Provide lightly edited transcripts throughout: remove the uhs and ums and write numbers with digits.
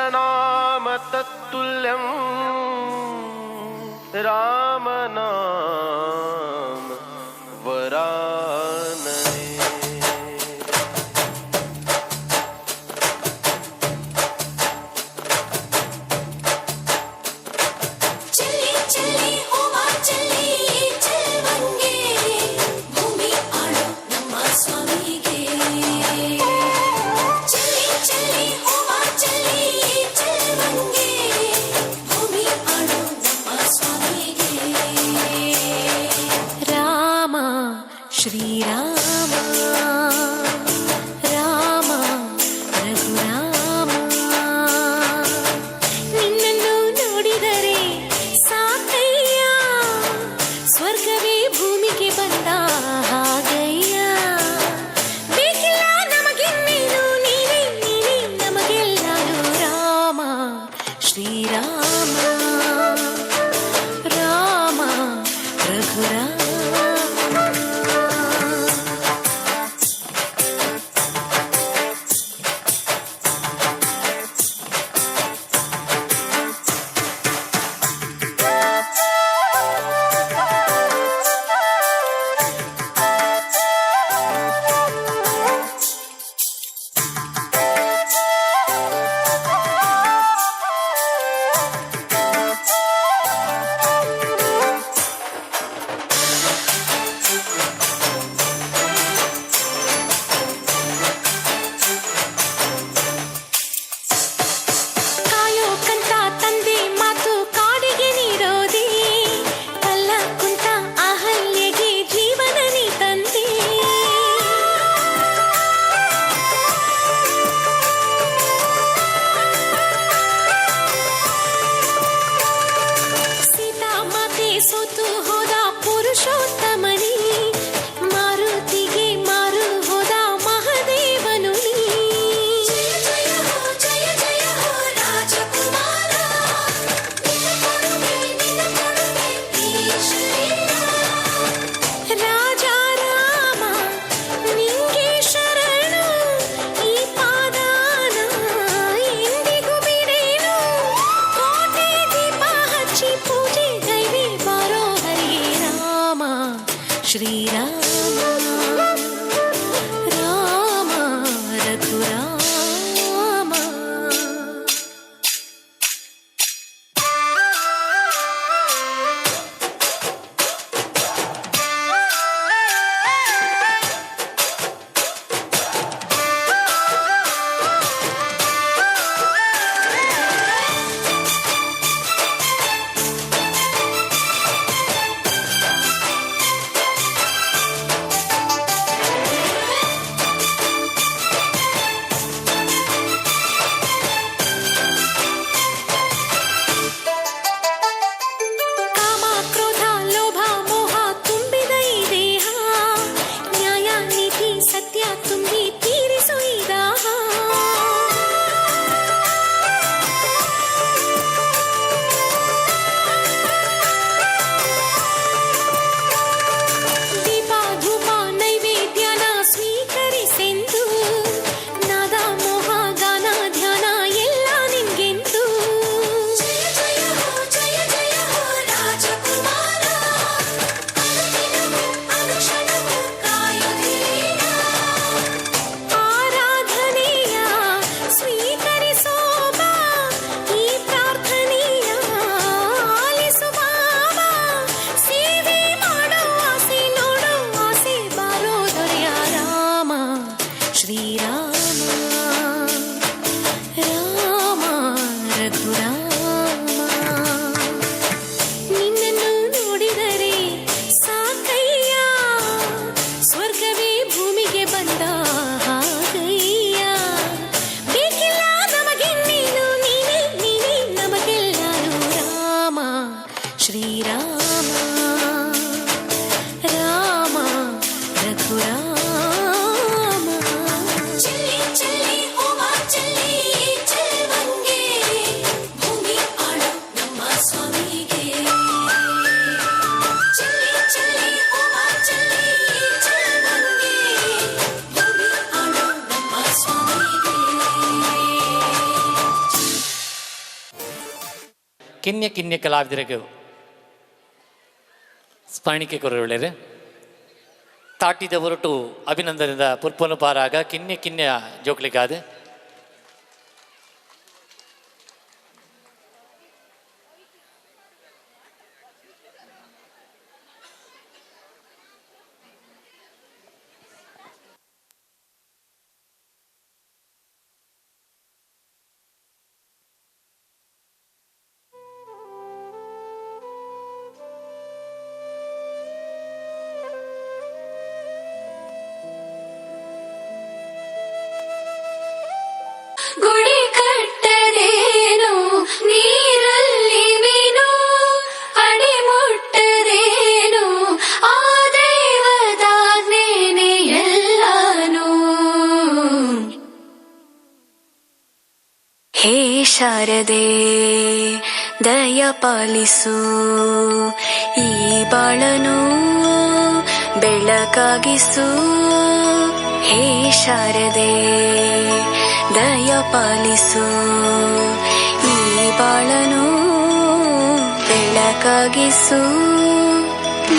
कृष्णनाम तत्तुल्यं रामनाम वरानने। ಶ್ರೀರಾಮ ರಾಮ ರಘುರಾಮ ನಿನ್ನನ್ನು ನೋಡಿದರೆ ಸಾಕಯ್ಯ ಸ್ವರ್ಗವೇ ಭೂಮಿಗೆ ಬಂದ ಹಾಗಯ್ಯ ಬೇಕಿಲ್ಲ ನಮಗಿನ್ನೇನು ನೀನೇ ನೀನೇ ನಮಗೆಲ್ಲರೂ ರಾಮ ಶ್ರೀರಾಮ ರಾಮ ರಘುರಾಮ ಶ್ರೀರಾಮ ರಾಮ ರಘುರಾಮ ಕಿನ್ಯ ಕಲಾವಿದರಿಗೆ ಸ್ಮರಣಿಕೆ ಕೊರೊಳ್ಳೆರು ತಾಟಿದ ಹೊರಟು ಅಭಿನಂದನೆದ ಪುರ್ಪನು ಪಾರಾಗ ಕಿನ್ಯ ಜೋಕ್ಲಿಗಾದ ಗುಡಿ ಕಟ್ಟದೇನು ನೀರಲ್ಲಿ ಮೀನು ಅಡಿ ಮುಟ್ಟದೇನು ಆ ದೈವದಾಜ್ಞೆನೇ ಎಲ್ಲಾನು. ಹೇ ಶಾರದೆ ದಯ ಪಾಲಿಸು ಈ ಬಾಳನು ಬೆಳಕಾಗಿಸು. ಹೇ ಶಾರದೆ ದಯ ಪಾಲಿಸು ಈ ಬಾಳನು ಬೆಳಕಾಗಿಸು.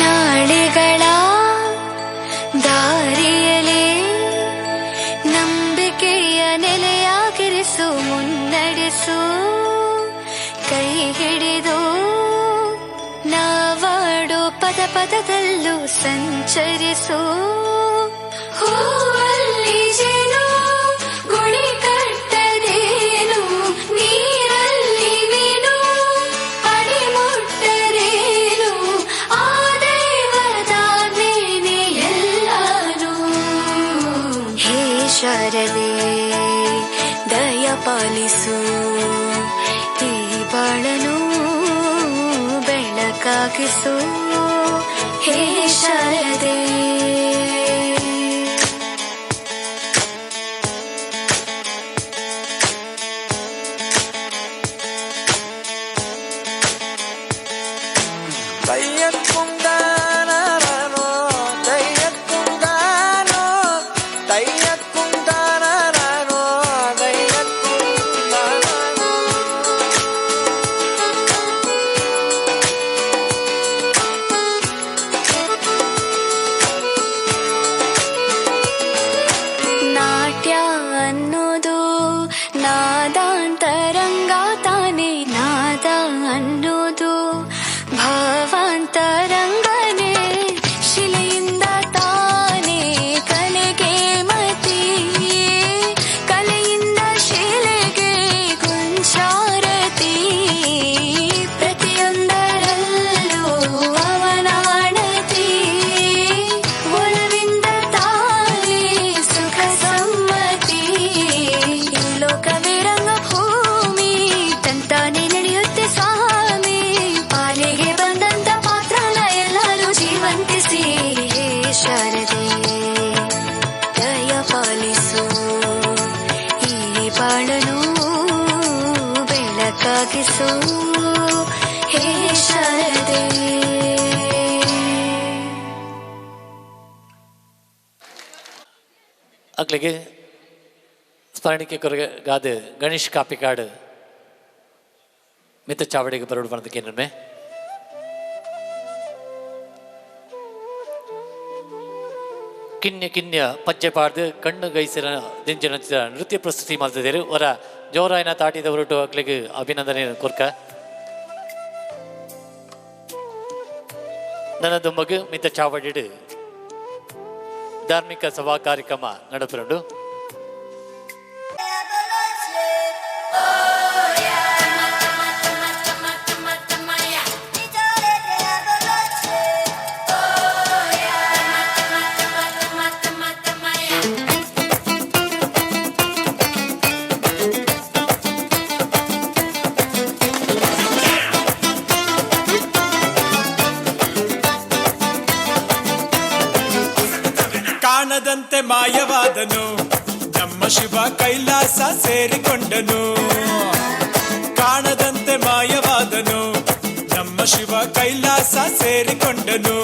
ನಾಳೆಗಳ ದಾರಿಯಲೇ ನಂಬಿಕೆಯ ನೆಲೆಯಾಗಿರಿಸು, ಮುನ್ನಡೆಸು ಕೈ ಹಿಡಿದು ನಾವಾಡೋ ಪದದಲ್ಲೂ ಸಂಚರಿಸು. ಹೂವಲ್ಲಿ ಜೇನು ಗುಡಿ ಕಟ್ಟದೇನು ನೀರಲ್ಲಿ ಮೀನು ಅಡಿ ಮುಟ್ಟರೇನು ಆ ದೈವದಾಜ್ಞೆನೇ ಎಲ್ಲಾನು. ಹೇ ಶಾರದೆ ದಯ ಪಾಲಿಸು ಈ ಬಾಳನು ಬೆಳಕಾಗಿಸು. ಹೇ ಶಾರದೆ ಹೇ ಶಾರದೆ. ಅಕ್ಲಿಗೆ ಸ್ಮರಣಿಕೆ ಕೊರಗಾದ ಗಣೇಶ್ ಕಾಪಿಕಾಡು ಮಿತ್ತ ಚಾವಡಿಗೆ ಬರೋಡು ಬಂದಕ್ಕೆ ನಮ್ಮೆ ಕಿನ್ಯ ಪಚ್ಚೆ ಪಾಡ್ದು ಕಣ್ಣು ಗೈಸಿರ ದಿಂಜನ ನೃತ್ಯ ಪ್ರಸ್ತುತಿ ಮಾಡ್ತಿದ್ದೀರಿ. ಅವರ ಜೋರಾಯನ ತಾಟಿದ ಹೊರಟು ಅಕ್ಲಿಗೆ ಅಭಿನಂದನೆ ಕೊರ್ಕ ನನ್ನದು ಮಗು ಮಿತ್ತ ಚಾವಡಿಡು ಧಾರ್ಮಿಕ ಸಭಾ ಕಾರ್ಯಕ್ರಮ ನಡಪುಂಡು. ಕಾಣದಂತೆ ಮಾಯವಾದನು ನಮ್ಮ ಶಿವ ಕೈಲಾಸ ಸೇರಿಕೊಂಡನು. ಕಾಣದಂತೆ ಮಾಯವಾದನು ನಮ್ಮ ಶಿವ ಕೈಲಾಸ ಸೇರಿಕೊಂಡನು.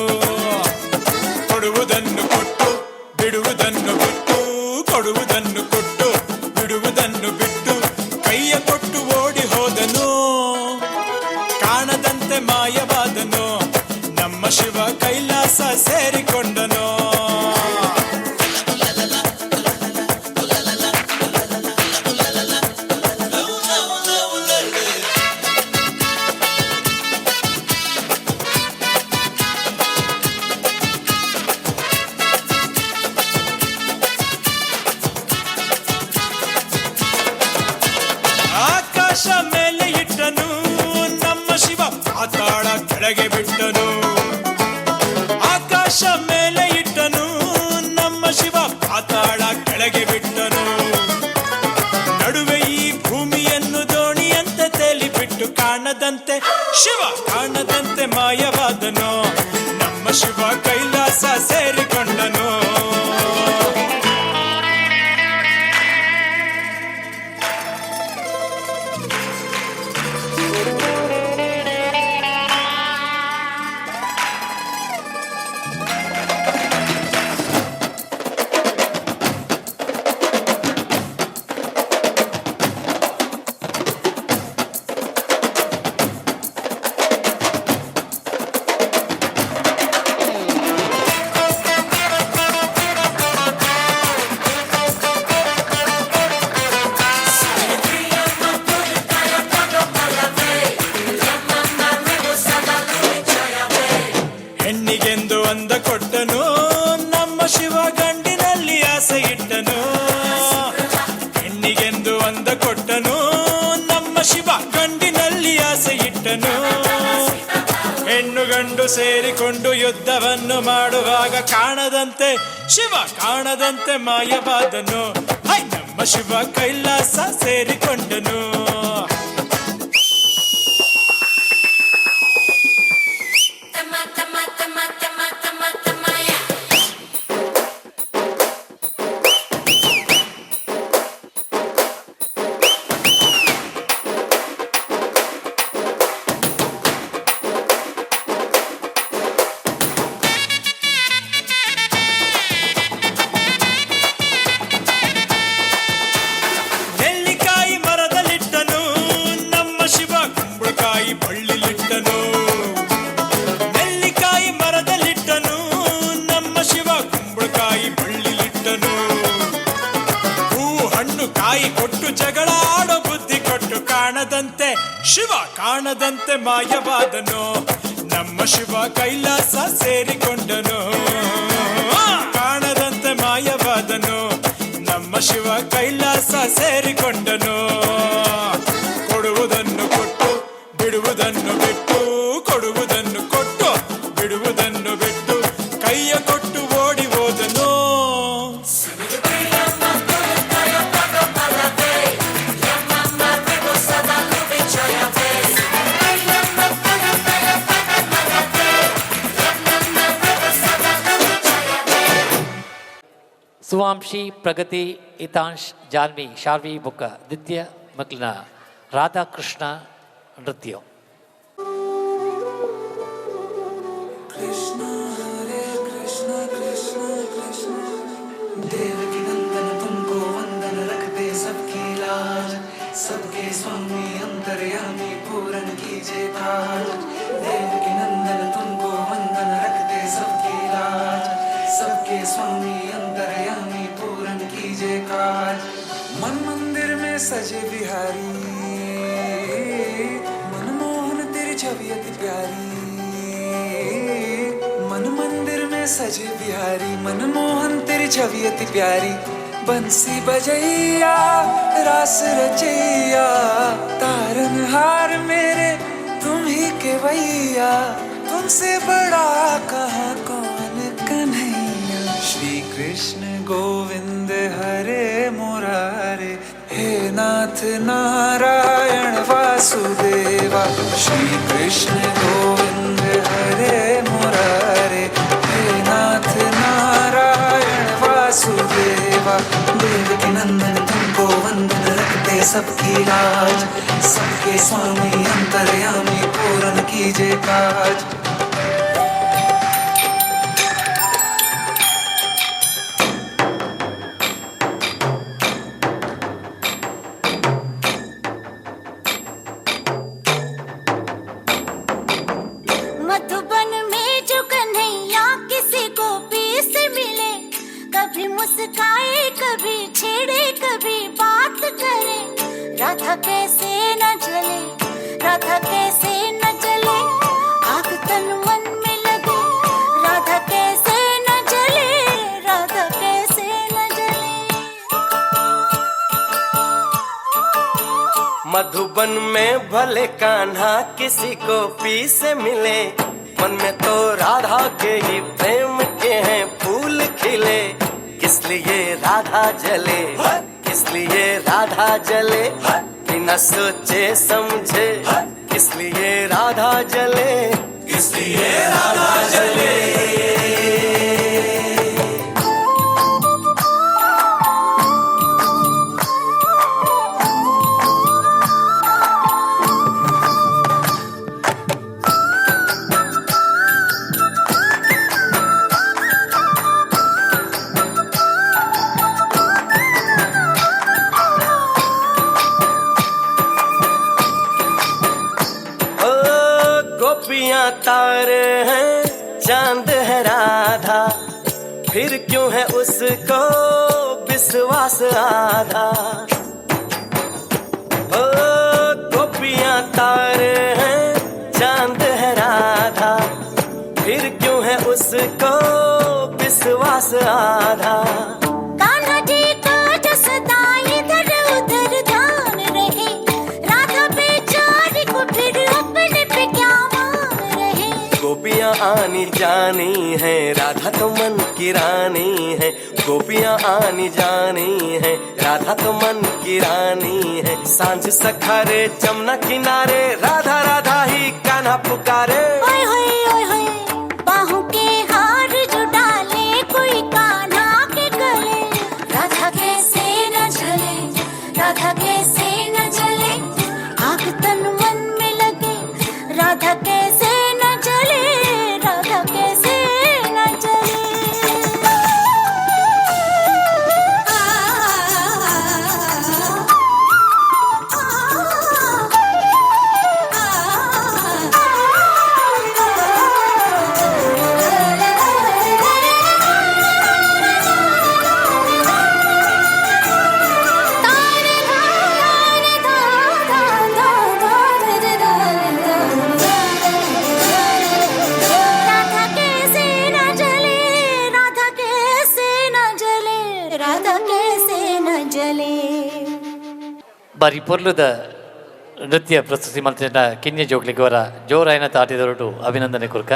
ಕೊಡುವುದನ್ನು ಕೊಟ್ಟು ಬಿಡುವುದನ್ನು ಬಿಟ್ಟು, ಕೊಡುವುದನ್ನು ಕೊಟ್ಟು ಬಿಡುವುದನ್ನು ಬಿಟ್ಟು, ಕೈಯ ಕೊಟ್ಟು ಓಡಿ ಹೋದನು. ಕಾಣದಂತೆ ಮಾಯವಾದನು ನಮ್ಮ ಶಿವ ಕೈಲಾಸ ಸೇರಿಕೊಂಡನು. ಆಕಾಶ ಮೇಲೆ ಇಟ್ಟನು ನಮ್ಮ ಶಿವ ಪಾತಾಳ ಕೆಳಗೆ ಬಿಟ್ಟನು. ಆಕಾಶ ಮೇಲೆ ಇಟ್ಟನು ನಮ್ಮ ಶಿವ ಪಾತಾಳ ಕೆಳಗೆ ಬಿಟ್ಟನು. ನಡುವೆ ಈ ಭೂಮಿಯನ್ನು ದೋಣಿಯಂತೆ ತೇಲಿಬಿಟ್ಟು ಕಾಣದಂತೆ ಶಿವ ಕಾಣದಂತೆ ಮಾಯವಾದನು ನಮ್ಮ ಶಿವ ಕೈಲಾಸ ಸೇರಿಕೊಂಡನು. ಹೆಣ್ಣಿಗೆಂದು ಅಂದ ಕೊಟ್ಟನು ನಮ್ಮ ಶಿವ ಗಂಡಿನಲ್ಲಿ ಆಸೆ ಇಟ್ಟನು. ಹೆಣ್ಣಿಗೆಂದು ಅಂದ ಕೊಟ್ಟನು ನಮ್ಮ ಶಿವ ಗಂಡಿನಲ್ಲಿ ಆಸೆ ಇಟ್ಟನು. ಹೆಣ್ಣು ಗಂಡು ಸೇರಿಕೊಂಡು ಯುದ್ಧವನ್ನು ಮಾಡುವಾಗ ಕಾಣದಂತೆ ಶಿವ ಕಾಣದಂತೆ ಮಾಯವಾದನು ನಮ್ಮ ಶಿವ ಕೈಲಾಸ ಸೇರಿಕೊಂಡನು. ನೆಲ್ಲಿಕಾಯಿ ಮರದಲ್ಲಿಟ್ಟನು ನಮ್ಮ ಶಿವ ಕುಂಬಳಕಾಯಿ ಬಳ್ಳಿಲಿಟ್ಟನು. ನೆಲ್ಲಿಕಾಯಿ ಮರದಲ್ಲಿಟ್ಟನು ನಮ್ಮ ಶಿವ ಕುಂಬಳಕಾಯಿ ಬಳ್ಳಿಲಿಟ್ಟನು. ಹೂ ಹಣ್ಣು ಕಾಯಿ ಕೊಟ್ಟು ಜಗಳ ಆಡೋ ಬುದ್ಧಿ ಕೊಟ್ಟು ಕಾಣದಂತೆ ಶಿವ ಕಾಣದಂತೆ ಮಾಯವಾದನು ನಮ್ಮ ಶಿವ ಕೈಲಾಸ ಸೇರಿಕೊಂಡನು. ಕಾಣದಂತೆ ಮಾಯವಾದನು ನಮ್ಮ ಶಿವ ಕೈಲಾಸ ಸೇರಿಕೊಂಡನು. ಕೊಡುವುದನ್ನು ಕೊಟ್ಟು ಬಿಡುವುದನ್ನು ಬಿಟ್ಟು, ಕೊಡುವುದನ್ನು ಕೊಟ್ಟು ಬಿಡುವುದನ್ನು ಬಿಟ್ಟು ಕೈಯ ಕೊಟ್ಟು ಓಡಿ ಹೋದನು. ಸುವಾಂಶಿ, ಪ್ರಗತಿ, ಹಿತಾಂಶ್, ಜಾನ್ವಿ, ಶಾರ್ವಿ ಬೊಕ್ಕ ದಿತ್ಯ ಮಕ್ಲಿನ ರಾಧಾಕೃಷ್ಣ ನೃತ್ಯ. कृष्ण हरे कृष्ण कृष्ण कृष्ण देवकी नंदन तुमको वंदन रखते सबकी लाज सबके स्वामी अंतर्यामी पूरन कीजिए काज देवकी नंदन तुमको वंदन रखते सबकी लाज सबके स्वामी अंतर्यामी पूरन कीजिए काज मन मंदिर में सजे बिहारी मनमोहन तेरी छवि अति प्यारी मन मंदिर में सजे बिहारी मनमोहन तेरी छवि अति प्यारी बंसी बजैया रास रचैया तारन हार मेरे तुम ही के भैया तुमसे बड़ा कहाँ कौन कन्हैया श्री कृष्ण गोविंद हरे मुरारे हे नाथ नारायण वासुदेवा श्री कृष्ण गोविंद हरे मुरारे हे नाथ नारायण वासुदेवा देवकी नंदन तुमको वंदन रखते सबकी लाज सबके स्वामी अंतर्यामी पूरन कीजिए काज मुस्काए कभी छेड़े कभी बात करे, राधा कैसे न जले, राधा कैसे न जले, आग तन मन में लगे, राधा कैसे न जले, राधा कैसे न जले। मधुबन में भले कान्हा किसी को पी से मिले, मन में तो राधा के ही प्रेम के हैं फूल खिले। किस लिए राधा जले, किस लिए राधा जले, बिना सोचे समझे, किस लिए राधा जले, किस लिए राधा जले। गोपियां तारे हैं चांद है राधा, फिर क्यों है उसको विश्वास आधा। ओ गोपियां तारे हैं चांद है राधा, फिर क्यों है उसको विश्वास आधा। कान्हा जी का जो सदा इधर उधर ध्यान रहे, राधा बेचारी को फिर अपने पे क्या मान रहे। गोपियां आनी जानी है, राधा तो मन की रानी है। गोपियां आनी जानी है, राधा तो मन की रानी है। सांझ सखारे जमुना किनारे, राधा राधा ही कान्हा पुकारे। ओए होए ओए होए, बाहों के हार जो डाले कोई कान्हा के गले, राधा कैसे न जले, राधा कैसे न जले, आग तन मन में लगे, राधा कैसे न जले, राधा कैसे न जले। राधा कैसे न जले, राधा कैसे न जले, राधा कैसे न जले। ಬಾರಿ ಪೊರ್ಲುದ ನೃತ್ಯ ಪ್ರಸ್ತುತಿ ಮಾಡ್ತಿದ್ದ ಕಿನ್ಯ ಜೋಗ್ಲಿಗೆ ಅವರ ಜೋರಾಯನ ತಾಟಿದೊರಟು ಅಭಿನಂದನೆ ಕುರ್ಕ.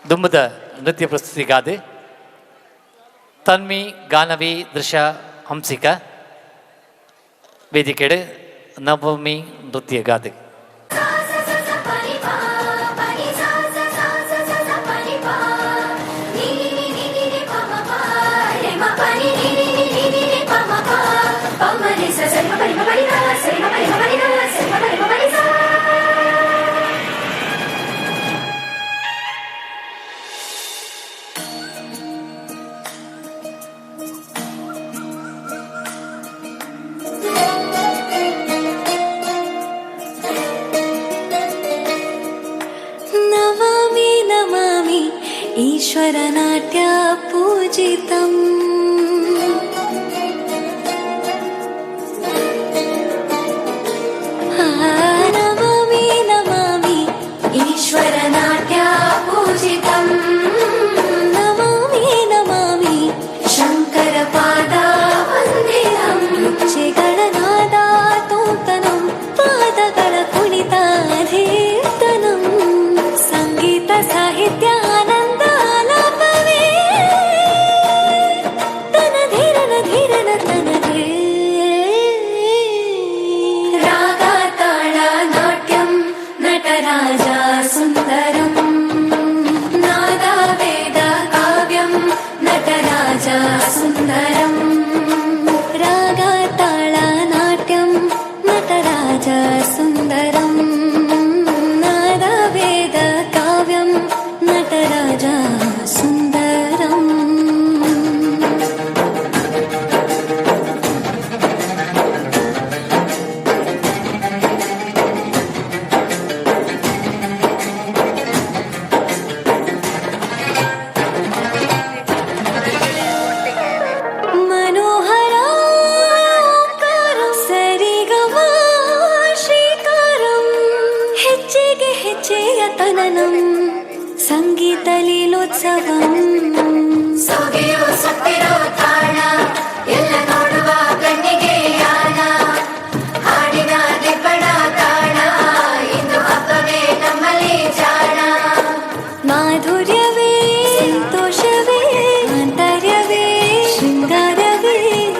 ದುಂಬದ ನೃತ್ಯ ಪ್ರಸ್ತುತಿ ಗಾದೆ ತನ್ಮಿ ಗಾನವಿ ದೃಶ್ಯ ಹಂಸಿಕ ವೇದಿಕೆಡೆ ನವಮಿ ನೃತ್ಯ ಗಾದೆ. नमामि नमामि ईश्वरनाट्य पूजितम्। नमामि नमामि ईश्वरनाट्य पूजितम्। नमामि नमामि शङ्करपादा वन्दितम्। ಹೆಜ್ಜೆಗಳನಾದ ತೂತನಂ ಪಾದಗಳ ಕುಣಿತಾಧೀರ್ತನಂ ಸಂಗೀತ ಸಾಹಿತ್ಯ ಆನಂದ ಆಲಾಪವೇ ಪ್ರಿಯತನನಂ ಸಂಗೀತ ಲೀಲೋತ್ಸವಂ ಸೊಗೆಯೋ ಸುತ್ತಿರೋ ತಾಣ ಎಲ್ಲ ನೋಡುವ ಕಣ್ಣಿಗೆ ಯಾನ ಹಾಡಿನ ದಿಬ್ಬಣ ತಾಣ ಇಂದು ಹಬ್ಬವೇ ನಮ್ಮಲ್ಲಿ ಜಾಣ ಮಾಧುರ್ಯವೇ ಸಂತೋಷವೇ ಆಂತರ್ಯವೇ ಶೃಂಗಾರವೇ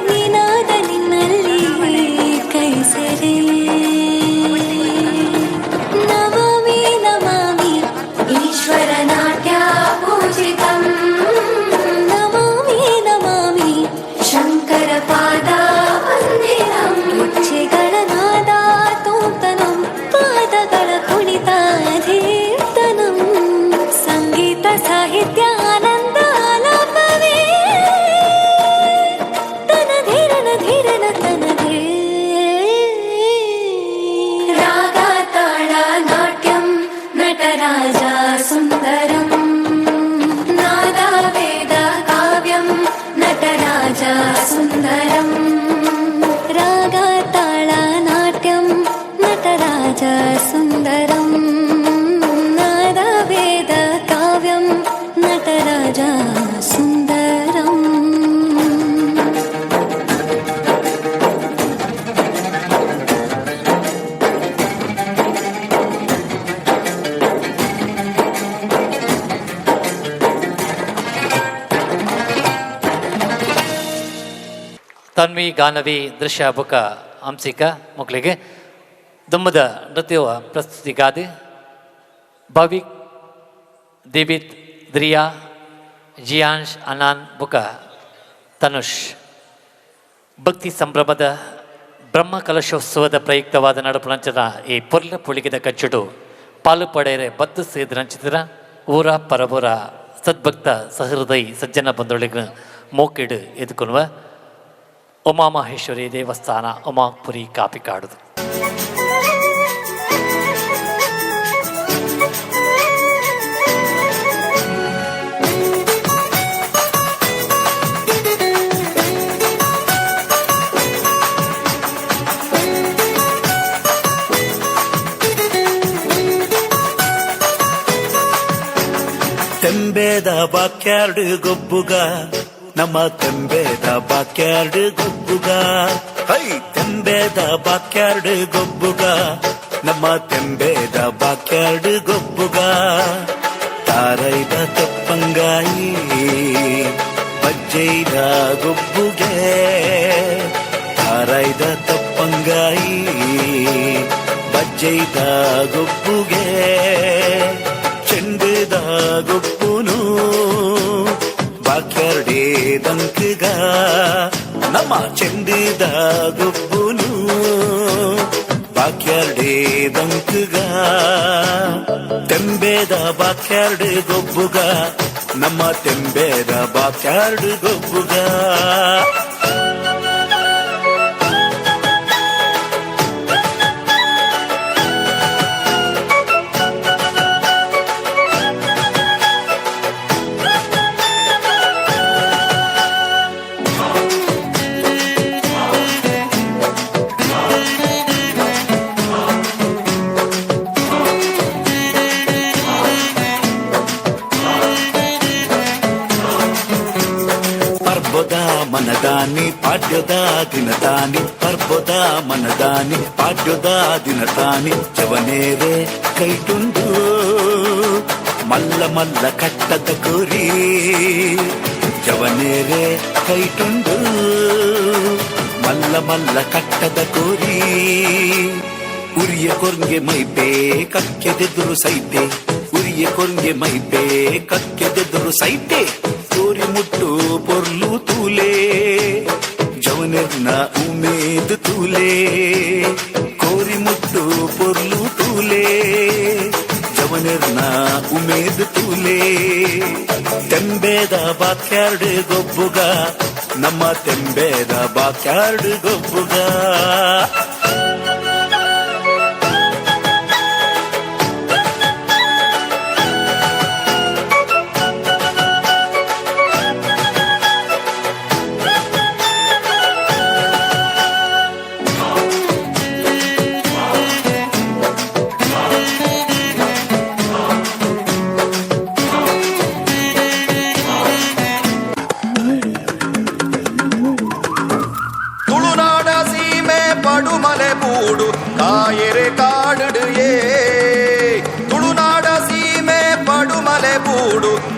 ನೀನಾದ ನಿನ್ನಲ್ಲಿ ಕೈಸರೆ ನಮಾಮಿ ನಮಾಮಿ ಈಶ್ವರ ನಾಟ್ಯ ಪೂಜಿತಂ ನಮಾಮಿ ನಮಾಮಿ ಶಂಕರ ಪಾದ ವಂದಿತಂ ಹೆಜ್ಜೆಗಳ ನಾದ ತೋಂತನಂ ಪಾದಗಳ ಕುಣಿತಾಧೀರ್ತನಂ ಸಂಗೀತ ಸಾಹಿತ್ಯ ಆನಂದ ಆಲಾಪವೇ ತನಧೀರನ ಧೀರನ ತನದೇ ರಾಗ ತಾಳ ನಾಟ್ಯಂ ನಟರಾಜ ಸುಂದರಂ ನಾದ ವೇದ ಕಾವ್ಯಂ ನಟರಾಜ ಸುಂದರಂ ರಾಗ ತಾಳ ನಾಟ್ಯಂ ನಟರಾಜ ಸುಂದರಂ ನಾದ ವೇದ ಕಾವ್ಯಂ ನಟರಾಜ ಸುಂದರಂ ತನ್ವಿ ಗಾನವಿ ದೃಶ್ಯ ಬುಕ ಹಂಸಿಕ ಮಕ್ಕಳಿಗೆ ದುಮ್ಮದ ನೃತ್ಯವ ಪ್ರಸ್ತುತಿಗಾದೆ ಭವಿಕ್ ದಿಬಿತ್ ದ್ರಿಯಾ ಜಿಯಾನ್ಶ್ ಅನಾನ್ ಬುಕ ತನುಷ್ ಭಕ್ತಿ ಸಂಭ್ರಮದ ಬ್ರಹ್ಮ ಕಲಶೋತ್ಸವದ ಪ್ರಯುಕ್ತವಾದ ನಡುಪುಣಂಚನ ಈ ಪೊರ್ಲ ಪುಳಿಗಿದ ಕಚ್ಚುಡು ಪಾಲು ಪಡೆಯರೆ ಬದ್ದು ಸೇದ್ರಂಚಿತರ ಊರ ಪರಬೂರ ಸದ್ಭಕ್ತ ಸಹೃದಯಿ ಸಜ್ಜನ ಬಂಧುಳಿಗೆ ಮೋಕಿಡು ಎದುಕೊನ್ನುವ ಉಮಾಮಹೇಶ್ವರಿ ದೇವಸ್ಥಾನ ಉಮಾಪುರಿ ಕಾಪಿಕಾಡುದು ತೆಂಬೇದ ಬಾಕ್ಯಾರ್ಡ್ ಗೊಬ್ಬುಗ ನಮ್ಮ ತೆಂಬೇದ ಬಾಕ್ಯಾರ್ಡ್ ಗೊಬ್ಬುಗ ಹೈ ತೆಂಬೇದ ಬಾಕ್ಯಾರ್ಡ್ ಗೊಬ್ಬುಗ ನಮ್ಮ ತೆಂಬೇದ ಬಾಕ್ಯಾರ್ಡ್ ಗೊಬ್ಬುಗ ತಾರೈದ ತೆಪ್ಪಂಗಾಯಿ ಬಜ್ಜೈದ ಗೊಬ್ಬುಗೆ ತಾರೈದ ತೆಪ್ಪಂಗಾಯಿ ಬಜ್ಜೈದ ಗೊಬ್ಬುಗೆ ಚೆಂಡದ ಗೊಬ್ಬುನು ಬಾಕ್ಯಾರ್ಡೇ ದಂಕಗ ನಮ್ಮ ಚೆಂಡದ ಗೊಬ್ಬುನು ಬಾಕ್ಯಾರ್ಡೇ ದಂಕಗ ತೆಂಬೇದ ಬಾಕ್ಯಾರ್ಡ್ ಗೊಬ್ಬುಗ ನಮ್ಮ ತೆಂಬೇದ ಬಾಕ್ಯಾರ್ಡ್ ಗೊಬ್ಬುಗ ಮನದಾನಿ ಪಾಡ್ಯದ ದಿನದಾನಿ ಪರ್ಬದ ಮನದಾನಿ ಪಾಡ್ಯದ ದಿನದಾನಿ ಜವನೇರೆ ಕೈಟುಂಡು ಮಲ್ಲ ಮಲ್ಲ ಕಟ್ಟದ ಕುರಿ ಜವನೇರೆ ಕೈಟುಂಡು ಮಲ್ಲ ಮಲ್ಲ ಕಟ್ಟದ ಕುರಿ ಉರಿಯ ಕೊರ್ಗೆ ಮೈಪೆ ಕಕ್ಕೆದೆದುರು ಸೈತೆ ಉರಿಯ ಕೊರ್ಗೆ ಮೈಪೆ ಕಕ್ಕೆದೆದುರು ಸೈತೆ ಕೋರಿ ಮುಟ್ಟು ಪೊರ್ಲು ತೂಲೆ ಜವನರ್ನ ಉಮೇದ್ ತೂಲೆ ಕೋರಿ ಮುಟ್ಟು ಪೊರ್ಲು ತೂಲೆ ಜವನರ್ನ ಉಮೇದ್ ತೂಲೆ ತೆಂಬೇದ ಬಾಕ್ಯಾರ್ಡ್ ಗೊಬ್ಬುಗ ನಮ್ಮ ತೆಂಬೇದ ಬಾಕ್ಯಾರ್ಡ್ ಗೊಬ್ಬುಗ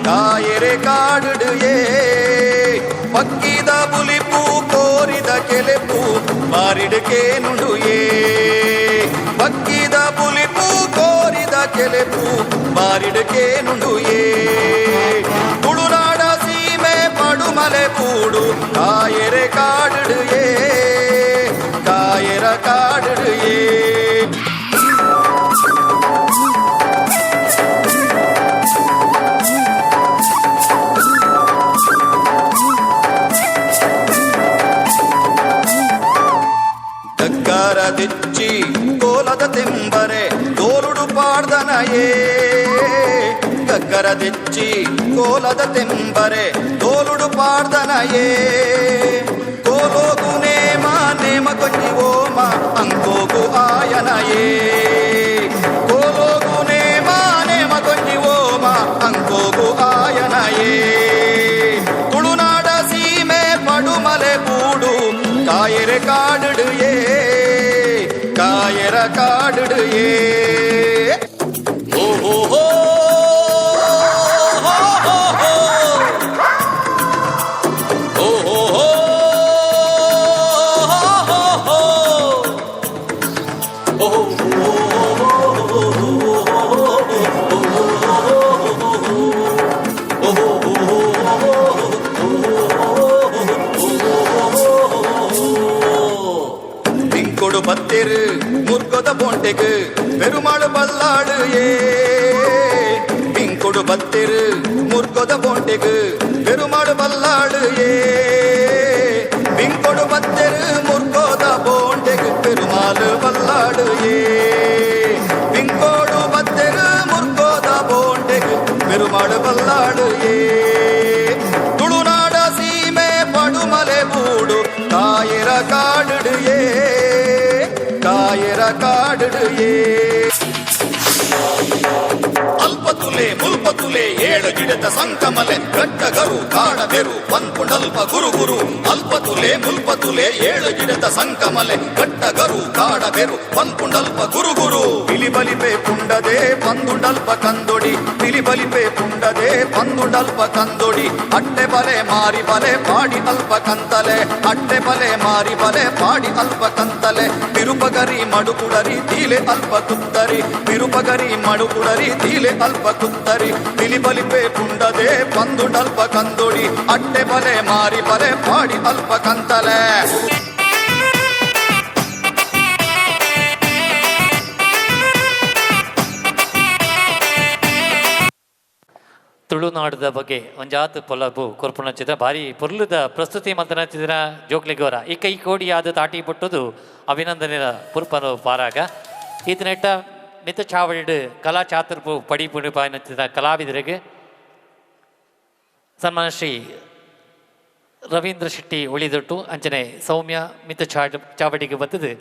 ಕಾಯರೆ ಕಾಡುಡು ಏ ಪಕ್ಕಿದ ಬುಲಿಪು ಕೋರಿದ ಕೆಲೆಪು ಬಾರಿಡುಕೆ ನುಡು ಏ ಪಕ್ಕಿದ ಬುಲಿಪು ಕೋರಿದ ಕೆಲೆಪು ಬಾರಿಡುಕೆ ನುಡು ಏ ತುಳುನಾಡ ಸೀಮೆ ಪಡುಮಲೆ ಪೂಡು ಕಾಯರೆ ಕಾಡುಡು ಏ ಕಾಯರ ಕಾಡುಡು ಏ ದಿಚ್ಚಿ ಕೋಲದ ತೆಂಬರೆ ತೋಲುಡು ಪಾಡ್ದನಯೇ ಗಗ್ಗರ ದಿಚ್ಚಿ ಕೋಲದ ತೆಂಬರೆ ತೋಲುಡು ಪಾಡ್ದನಯೇ ಕೋಲೋಗು ನೇಮ ನೇಮ ಕೊಂಜಿ ಓಮ ಅಂಕೋಗು ಆಯನಯೇ ಕೋಲೋಗು ನೇಮ ನೇಮ ಕೊಂಜಿ ಓಮ ಅಂಕೋಗು ಆಯನಯೇ ತುಳುನಾಡ ಸೀಮೆ ಪಡುಮಲೆ ಬೂಡು ಕಾಯರೆ ಕಾಡುಡು ಏ ಕಾಯರ ಕಾಡುಡು ಏ ಓಹೋ ಹೋ பத்திரு முற்கொத போண்டெகு பெருமாள் பல்லாடு ஏ பிங்கொடு பத்திரு முற்கொத போண்டெகு பெருமாள் பல்லாடு ஏ பிங்கொடு பத்திரு முற்கொத போண்டெகு பெருமாள் பல்லாடு ஏ பிங்கொடு பத்திரு முற்கொத போண்டெகு பெருமாள் பல்லாடு ஏ ತುಳುನಾಡ ಸೀಮೆ ಪಡುಮಲೆ ಬೂಡು ಕಾಯರ ಕಾಡುಡು ಏ ಕಾಯರ ಕಾಡುಡು ಏ ಅಲ್ಪತುಲೆ ಮುಲ್ಪತುಲೆ ಏಳು ಗಿಡದ ಸಂಕಮಲೆ ಗಟ್ಟಗರು ಕಾಡಬೆರು ಪನ್ಪುಂಡಲ್ಪ ಗುರು ಗುರು ಅಲ್ಪತುಲೆ ಮುಲ್ಪತುಲೆ ಏಳು ಗಿಡದ ಸಂಕಮಲೆ ಗಟ್ಟಗರು ಕಾಡಬೆರು ಪನ್ಪುಂಡಲ್ಪ ಗುರು ಗುರು ಬಿಲಿಬಲಿಪೆ ಪುಂಡದೆ ಪಂದುಂಡಲ್ಪ ಕಂದೊಡಿ ಬಿಲಿಬಲಿಪೆ ಪುಂಡದೆ ಪಂದುಂಡಲ್ಪ ಕಂದೊಡಿ ಅಟ್ಟೆ ಬಲೆ ಮಾರಿ ಬಲೆ ಪಾಡಿ ಅಲ್ಪ ಕಂತಲೆ ಅಟ್ಟೆ ಬಲೆ ಮಾರಿ ಬಲೆ ಪಾಡಿ ಅಲ್ಪ ಕಂತಲೆ ಬಿರುಪಗರಿ ಮಡುಕುಡರಿ ತೀಲೆ ಅಲ್ಪ ಕುತ್ತರಿ ಬಿರುಪಗರಿ ಮಡುಕುಡರಿ ತೀಲೆ ಅಲ್ಪ ಕುತ್ತರಿ ಬಿಲಿಬಲಿಪೆ ಪುಂಡದೆ ಪಂದುಂಡಲ್ಪ ಕಂದೊಡಿ ಅಟ್ಟೆ ಬಲೆ ಮಾರಿ ಬಲೆ ಪಾಡಿ ಅಲ್ಪ ಕಂತಲೆ ತುಳುನಾಡದ ಬಗ್ಗೆ ಒಂಜಾತು ಪೊಲಬು ಕೊರ್ಪುನ ಚಿತ್ರ ಭಾರಿ ಪೊರ್ಲುದ ಪ್ರಸ್ತುತಿ ಮಂತನ ಚಿತ್ರ ಜೋಕ್ಲಿಗೋರ ಈ ಕೈ ಕೋಡಿಯಾದ ತಾಟಿ ಪುಟ್ಟದು ಅಭಿನಂದನೆಯ ಪುರ್ಪನು ಪಾರಾಗ ಈತನೆಟ್ಟ ಮಿತ ಚಾವಡಿಡು ಕಲಾ ಚಾತುರ್ಪು ಪಡಿ ಪುಣಿಪಾಯಿನ ಚಿತ್ರ ಕಲಾವಿದರಿಗೆ ಸನ್ಮಾನ ಶ್ರೀ ರವೀಂದ್ರ ಶೆಟ್ಟಿ ಉಳಿದೊಟ್ಟು ಅಂಚನೆ ಸೌಮ್ಯ ಮಿತ ಚಾವಡಿಗೆ ಬತ್ತದು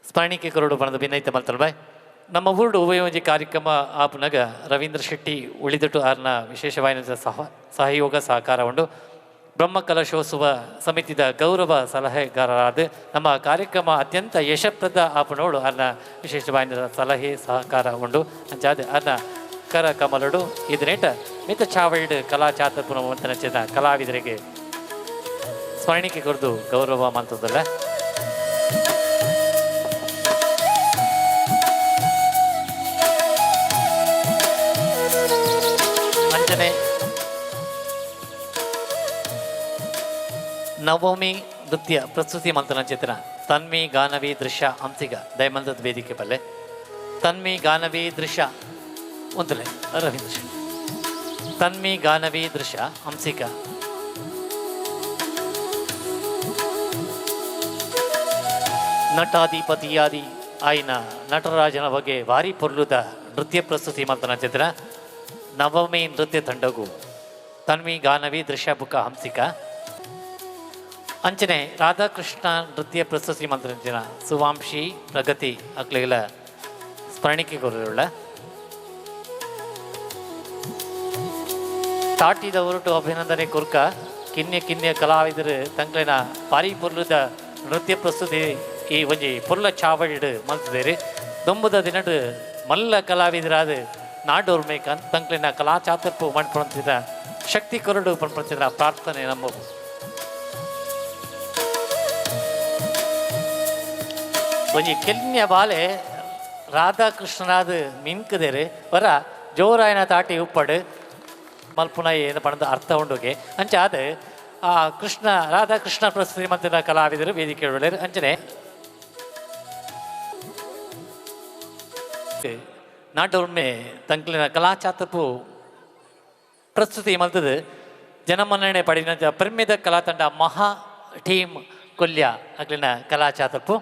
ಸ್ಮರಣಿಕೆ ಕೊರಡು ಬಣದ ಭಿನ್ನೈತ ಮಲ್ತಲ್ಬಾಯ್ ನಮ್ಮ ಊರುಡು ಉಭಯೋಜಿ ಕಾರ್ಯಕ್ರಮ ಆಪುನಾಗ ರವೀಂದ್ರ ಶೆಟ್ಟಿ ಉಳಿದೊಟ್ಟು ಆರ್ನ ವಿಶೇಷವಾದ ಸಹಯೋಗ ಸಹಕಾರ ಉಂಡು ಬ್ರಹ್ಮ ಕಲಶೋತ್ಸವ ಸಮಿತಿದ ಗೌರವ ಸಲಹೆಗಾರರಾದ ನಮ್ಮ ಕಾರ್ಯಕ್ರಮ ಅತ್ಯಂತ ಯಶಪ್ರದ ಆಪುನೋಡು ಆರ್ನ ವಿಶೇಷವಾದ ಸಲಹೆ ಸಹಕಾರ ಉಂಡು ಅಂಚಾದ ಆರ್ನ ಕರ ಕಮಲಡು ಇದನ್ನೇಟ ಮಿತ ಚಾವಲ್ಡ್ ಕಲಾ ಚಾತುರ್ಪುರ ಮಂತನ ಚಿತ್ರ ಕಲಾವಿದರಿಗೆ ಸ್ಮರಣಿಕೆ ಕೊರದು ಗೌರವ ಮಂತದಲ್ಲ ಅಂಚನೆ ನವಮಿ ನೃತ್ಯ ಪ್ರಸ್ತುತಿ ಮಂತನ ಚಿತ್ರ ತನ್ವಿ ಗಾನವಿ ದೃಶ್ಯ ಹಂಸಿಗ ದಯಮಂತದ ವೇದಿಕೆ ಬಲ್ಲೆ ತನ್ವಿ ಗಾನವಿ ದೃಶ್ಯ ಒಂದಲೇ ರವೀಂದ್ರ ತನ್ವಿ ಗಾನವಿ ದೃಶ್ಯ ಹಂಸಿಕ ನಟಾಧಿಪತಿಯಾದಿ ಆಯ್ನ ನಟರಾಜನ ಬಗ್ಗೆ ಭಾರಿ ಪೊರ್ಲುದ ನೃತ್ಯ ಪ್ರಸ್ತುತಿ ಮಂತನ ಚಿತ್ರ ನವಮಿ ನೃತ್ಯ ತಂಡಗು ತನ್ವಿ ಗಾನವಿ ದೃಶ್ಯ ಬುಕ್ಕ ಹಂಸಿಕ ಅಂಚನೆ ರಾಧಾಕೃಷ್ಣ ನೃತ್ಯ ಪ್ರಸ್ತುತಿ ಮಂತ್ರನ ಸುವಾಂಶಿ ಪ್ರಗತಿ ಅಕ್ಲೆಗಳ ಸ್ಮರಣಿಕೆ ಕೊರಳುಳ್ಳ ತಾಟಿದ ಹೊರಟು ಅಭಿನಂದನೆ ಕುರ್ಕ ಕಿನ್ಯ ಕಲಾವಿದರು ತಂಕ್ಲಿನ ಭಾರಿ ಪೊರ್ಲುದ ನೃತ್ಯ ಪ್ರಸ್ತುತಿ ಈ ಒಂಜಿ ಪೊರ್ಲ ಚಾವಡಿಡು ಮಲ್ತಿದ್ದೇರಿ ದೊಂಬುದ ದಿನಡು ಮಲ್ಲ ಕಲಾವಿದರಾದ ನಾಡೋರ್ಮೆ ತಂಕ್ಲಿನ ಕಲಾಚಾತರ್ಪು ಮಣ್ಪಂತಿದ ಶಕ್ತಿ ಕೊರಡು ಪಂಪಂತಿದ ಪ್ರಾರ್ಥನೆ ನಮ್ಮ ಒಂಜಿ ಕೆಲ್ನ್ಯ ಬಾಲೆ ರಾಧಾಕೃಷ್ಣನಾದ ಮಿನ್ಕದೇರು ವರ ಜೋರಾಯನ ತಾಟಿ ಉಪ್ಪಡು ಮಲ್ಪುನ ಏನು ಪಣದ ಅರ್ಥ ಉಂಡುಗೆ ಅಂಚಾದ ಆ ಕೃಷ್ಣ ರಾಧಾಕೃಷ್ಣ ಪ್ರಸ್ತುತಿ ಮಂತಿನ ಕಲಾವಿದರು ವೇದಿಕೆ ಒಳ್ಳೆಯರು ಅಂಚನೆ ನಾಟೊಮ್ಮೆ ತಂಕ್ಲಿನ ಕಲಾಚಾತರ್ಪು ಪ್ರಸ್ತುತಿ ಮಲ್ತದು ಜನಮನ್ನಣೆ ಪಡೆದ ಪ್ರಮ್ಯದ ಕಲಾತಂಡ ಮಹಾ ಟೀಮ್ ಕೊಲ್ಯ ಅಕ್ಲಿನ ಕಲಾಚಾತರ್ಪು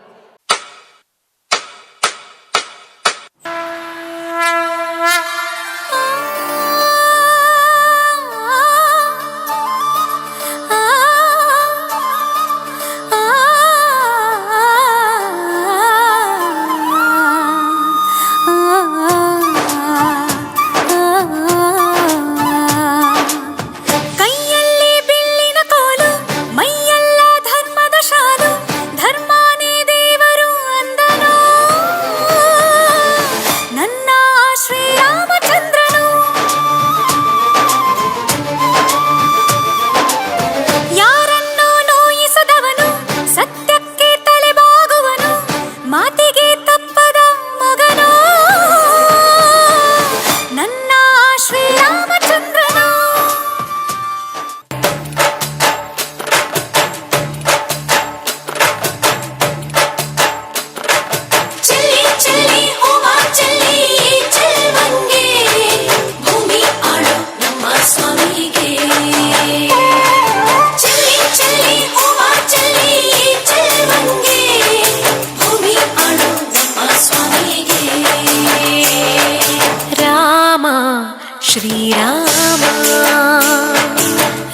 ಶ್ರೀರಾಮ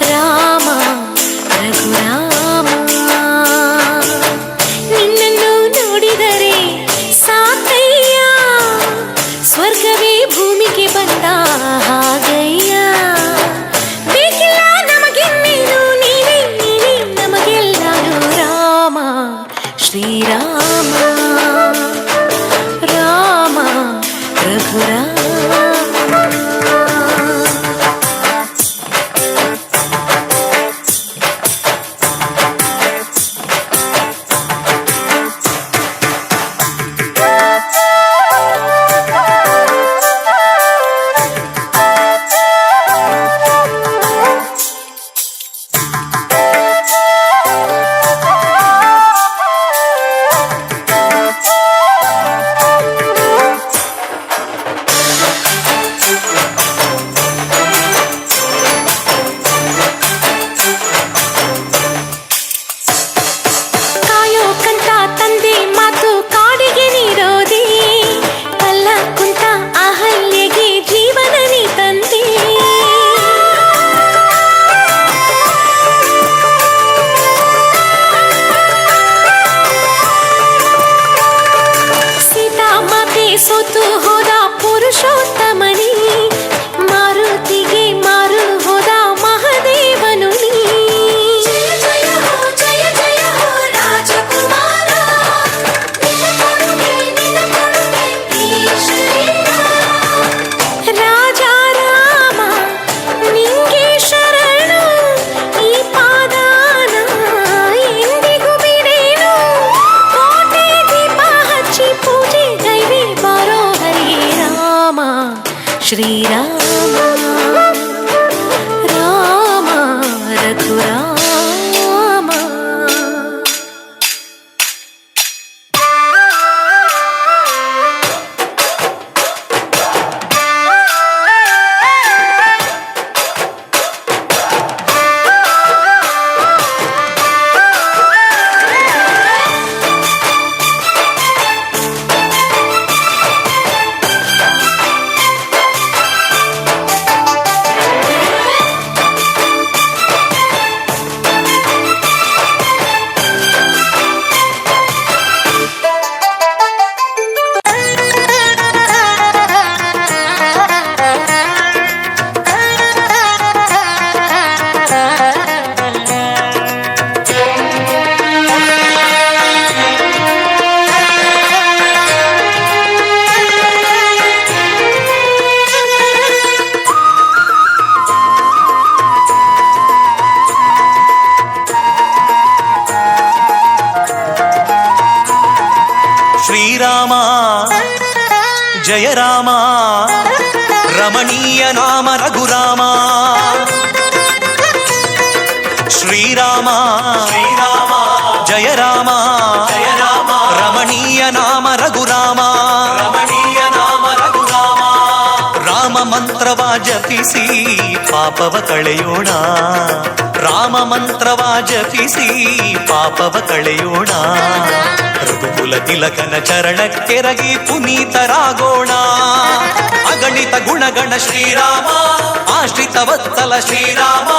ರಾಮ ರಘುರಾಮ ನಿನ್ನನ್ನು ನೋಡಿದರೆ ಸಾಕಯ್ಯ ಸ್ವರ್ಗವೇ ಭೂಮಿಗೆ ಬಂದ ಹಾಗಯ್ಯ ಬೇಕಿಲ್ಲ ನಮಗಿನ್ನೇನು ನೀನೇ ನೀನೇ ನಮಗೆಲ್ಲರೂ ರಾಮ ಶ್ರೀರಾಮ ರಾಮ ರಘುರಾಮ ಸೋತು ಹೋದ ಪುರುಷೋತ್ತಮನಿ ಮಾರುತಿಗೆ ಮಾರು ಹೋದ ಮಹಾದೇವನು ನೀ ಜಯ ಜಯ ಹೋ ರಾಜಕುಮಾರ ರಾಜ ರಾಮ ನಿಂಗೆ ಶರಣು ಈ ಪಾದಾನ ಎಂದಿಗೂ ಬಿಡೇನು ಕೋಟೆ ದೀಪ ಹಚ್ಚಿ ಪೂಜೆ ಗೈವೆ ಬಾರೋ ಹರೇ ರಾಮ ಶ್ರೀರಾಮ ರಾಮ ರಘುರಾಮ జయ రామ రమణీయ నామ రఘురామ శ్రీరామ శ్రీరామ జయ రామ జయ రామ రమణీయ నామ రఘురామ రమణీయ నామ ರಘುರಾಮ ರಾಮ ಮಂತ್ರವ ಜಪಿಸಿ ಪಾಪವ ಕಳೆಯೋಣ ರಾಮ ಮಂತ್ರವ ಜಪಿಸಿ ಪಾಪವ ಕಳೆಯೋಣ ರಘುಕುಲ ತಿಲಕನ ಚರಣಕ್ಕೆರಗಿ ಪುನೀತರಾಗೋಣ ಅಗಣಿತ ಗುಣಗಣ ಶ್ರೀರಾಮ ಆಶ್ರಿತ ವತ್ಸಲ ಶ್ರೀರಾಮ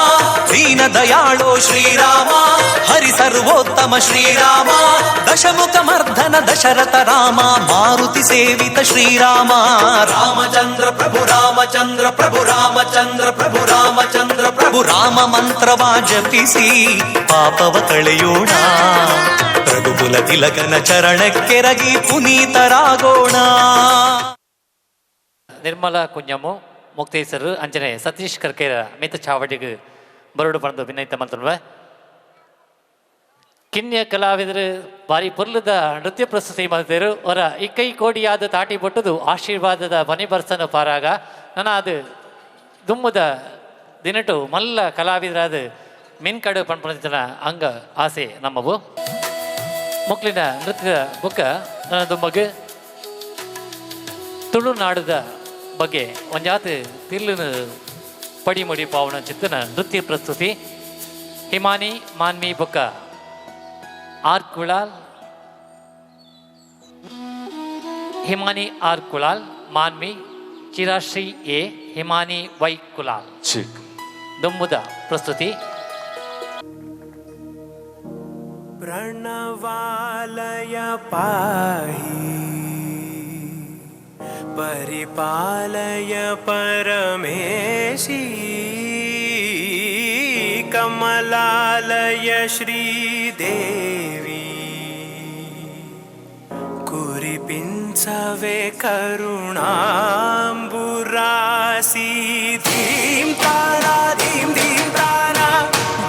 ದೀನ ದಯಾಳೋ ಶ್ರೀರಾಮ ಹರಿ ಸರ್ವೋತ್ತಮ ಶ್ರೀರಾಮ ದಶಮುಖ ಮರ್ಧನ ದಶರಥ ರಾಮ ಮಾರುತಿ ಸೇವಿತ ಶ್ರೀರಾಮ ರಾಮಚಂದ್ರ ಪ್ರಭು ರಾಮಚಂದ್ರ ಪ್ರಭು ರಾಮಚಂದ್ರ ಪ್ರಭು ರಾಮಚಂದ್ರ ಪ್ರಭು ರಾಮ ಮಂತ್ರವ ಜಪಿಸಿ ಪಾಪವ ಕಳೆಯೋಣ ರಘುಕುಲ ತಿಲಕನ ಚರಣಕ್ಕೆರಗಿ ಪುನೀತರಾಗೋಣ. ನಿರ್ಮಲಾ ಕುಂಜಮ್ಮು ಮುಕ್ತೇಶ್ವರರು ಅಂಚನೆ ಸತೀಶ್ ಕರ್ಕೇರ ಮಿತ ಚಾವಡಿಗೆ ಬರಡು ಪಡೆದು ಭಿನ್ನೈತ ಮಂತ್ರವ ಕಿನ್ಯ ಕಲಾವಿದರು ಭಾರಿ ಪೊರ್ಲದ ನೃತ್ಯ ಪ್ರಸ್ತುತಿ ಮಾಡ್ತಿರು ಅವರ ಇಕ್ಕೈ ಕೋಡಿಯಾದ ತಾಟಿ ಬೊಟ್ಟದು ಆಶೀರ್ವಾದದ ಮನೆ ಬರ್ಸನ ಪಾರಾಗ ನನ್ನ ಅದು ದುಮ್ಮದ ದಿನಟು ಮಲ್ಲ ಕಲಾವಿದರಾದ ಮಿನ್ಕಡು ಪಣ್ಪಣ ಅಂಗ ಆಸೆ ನಮ್ಮವು ಮುಕ್ಲಿನ ನೃತ್ಯದ ಬುಕ್ಕ ನನ್ನ ದುಮ್ಮಗ ತುಳುನಾಡದ ಬಗ್ಗೆ ಒಂಜಾತ್ ತಿರ್ಲಿನ ಪಡಿಮುಡಿ ಪಾವನ ಚಿತ್ತನ ನೃತ್ಯ ಪ್ರಸ್ತುತಿ ಹಿಮಾನಿ ಮಾನ್ವಿ ಬೊಕ್ಕ R Kulal Himani R Kulal Manvi Chirashri A Himani Y Kulal ದುಮ್ಮುದ ಪ್ರಸ್ತುತಿ ಪ್ರಣವಾಲಯ ಪಾಹಿ ಪರಿಪಾಲಯ ಪರಮೇಶಿ ಕಮಲಾಲಯ ಶ್ರೀದೇವಿ కురిపించవే కరుణాంబురాసి ధీం తారా ధీం ధీం తారా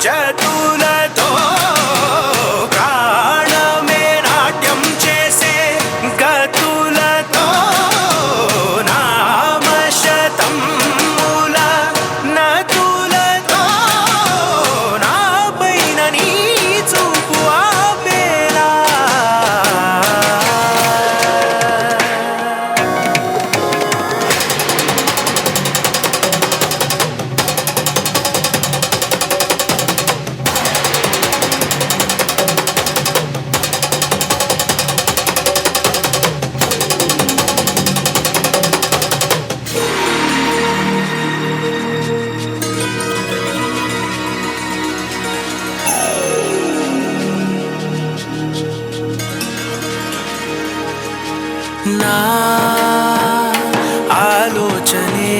జతులతో ప్రాణమే నాట్యం చేసే గతులతో నామశతం మూల నతులతో నా పైన నీ చూపు ఆపేలా నా ఆలోచనే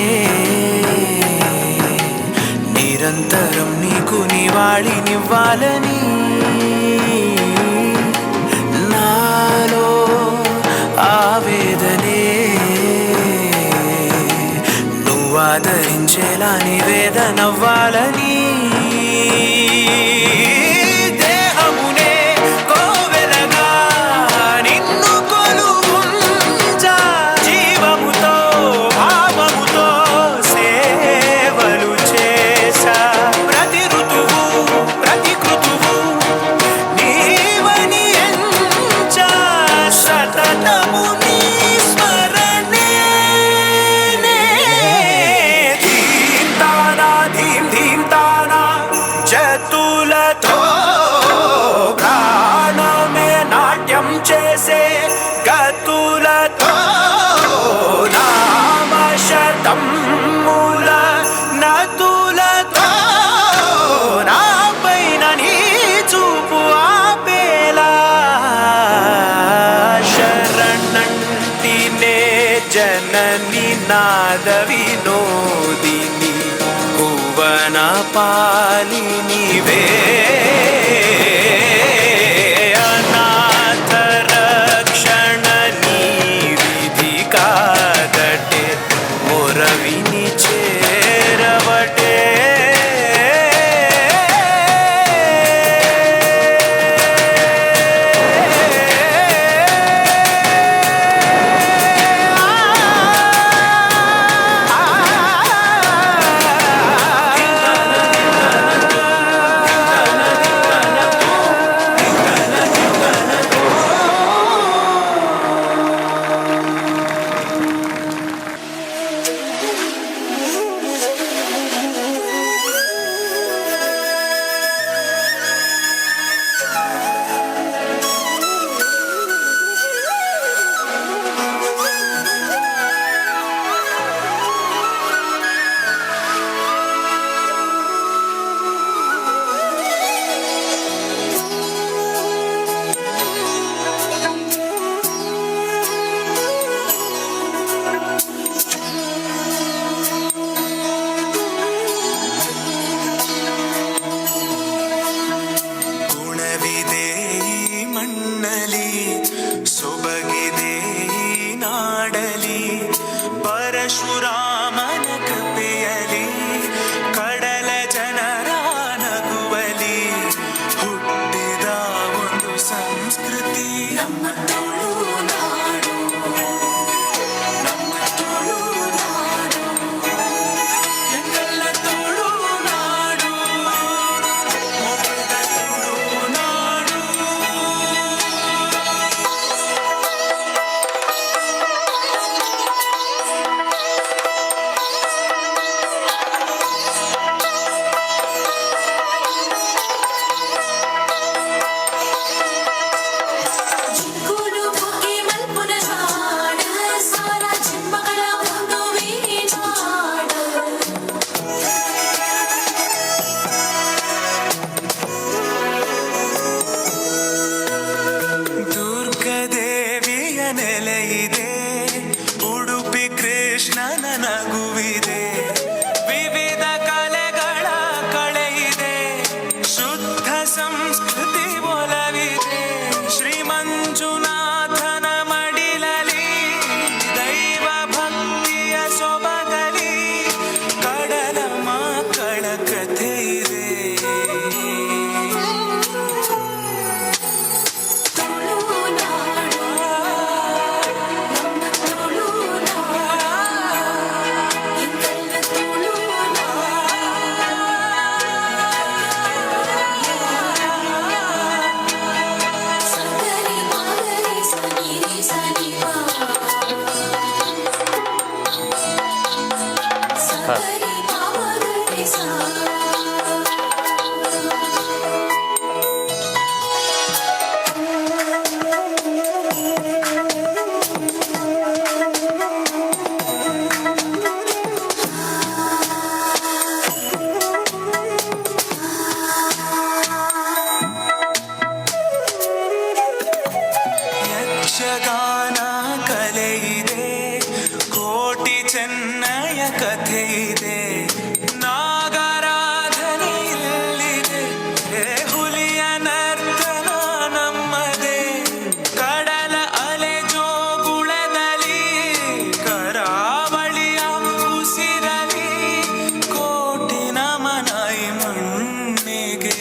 నిరంతరం నీకు నివాళినివ్వాలని నాలో ఆవేదనే నువ్వు ఆదరించేలా నివేదనవ్వాలని దేహమునే కోవెలగా నిన్ను కొలువుంచా జీవముతో భావముతో సేవలు చేశా ప్రతి ఋతువు ప్రతి కృతువు నీవని ఎంచా సతతము నీ స్మరణే ధీం తానా ధీం ధీం తానా జతులతో ప్రాణమే నాట్యం చేసే గతులతో నామశతం మూల నతులతో నా పైన నీ చూపు ఆపేలా శరణంటినే జనని నాద వినోదిని భువన పాలినివే అనాథ రక్షణ నీ విధి కాదటే మొరవిని చేరవటే ಪರಶುರಾಮನ ಕೃಪೆಯಲಿ ಕಡಲ ಜನರ ನಗುವಲಿ ಹುಟ್ಟಿದ ಒಂದು ಸಂಸ್ಕೃತಿ ನಮ್ಮ ತುಳುನಾಡು, ನಮ್ಮ ತುಳುನಾಡು, ಎಂದೆಲ್ಲ ತುಳುನಾಡು, ಮೊಗದ ತುಳುನಾಡು. ಜಿಂಗುಲು ಬುಗ್ಗೆ ಮಲ್ಪುನ ಜಾಡ ಸಾರ ಜಿಮ್ಮಗಳ ಒಂದು ವೀಣಾಡ ದುರ್ಗದೇವಿಯ ನೆಲೆಯಿದೆ, ಉಡುಪಿ ಕೃಷ್ಣನ ನಗುವಿದೆ, ವಿವಿಧ ಕಲೆಗಳ ಕಳೆಯಿದೆ, ಶುದ್ಧ ಸಂಸ್ಕೃತಿ ಒಲವಿದೆ. ಶ್ರೀ ಮಂಜುನಾಥನ ಮಡಿಲಲಿ ದೈವ ಭಕ್ತಿಯ ಸೊಬಗಲಿ ಕಡಲ ಮಕ್ಕಳ ಕಥೆ ಇದೆ. ತುಳುನಾಡು, ನಮ್ಮ ತುಳುನಾಡು, ಎಂದೆಲ್ಲ ತುಳುನಾಡು. ಸಗರಿ ಮಾಗರಿ ಸನಿರಿ ಸನಿಪಾ, ಸಗರಿ ಮಾಗರಿ ಸಾ. ಯಕ್ಷಗಾನ ಕಲೆಯಿದೆ, ಕೋಟಿ ಚೆನ್ನಯ ಕಥೆ ಇದೆ, ನಾಗರಾಧನೆ ಇಲ್ಲಿದೆ, ಹುಲಿಯ ನರ್ತನ ನಮ್ಮದೇ, ಕಡಲ ಅಲೆ ಜೋಗುಳದಲ್ಲಿ ಕರಾವಳಿಯ ಉಸಿರಲಿ ಕೋಟಿ ನಮನ ಈ ಮಣ್ಣಿಗೆ.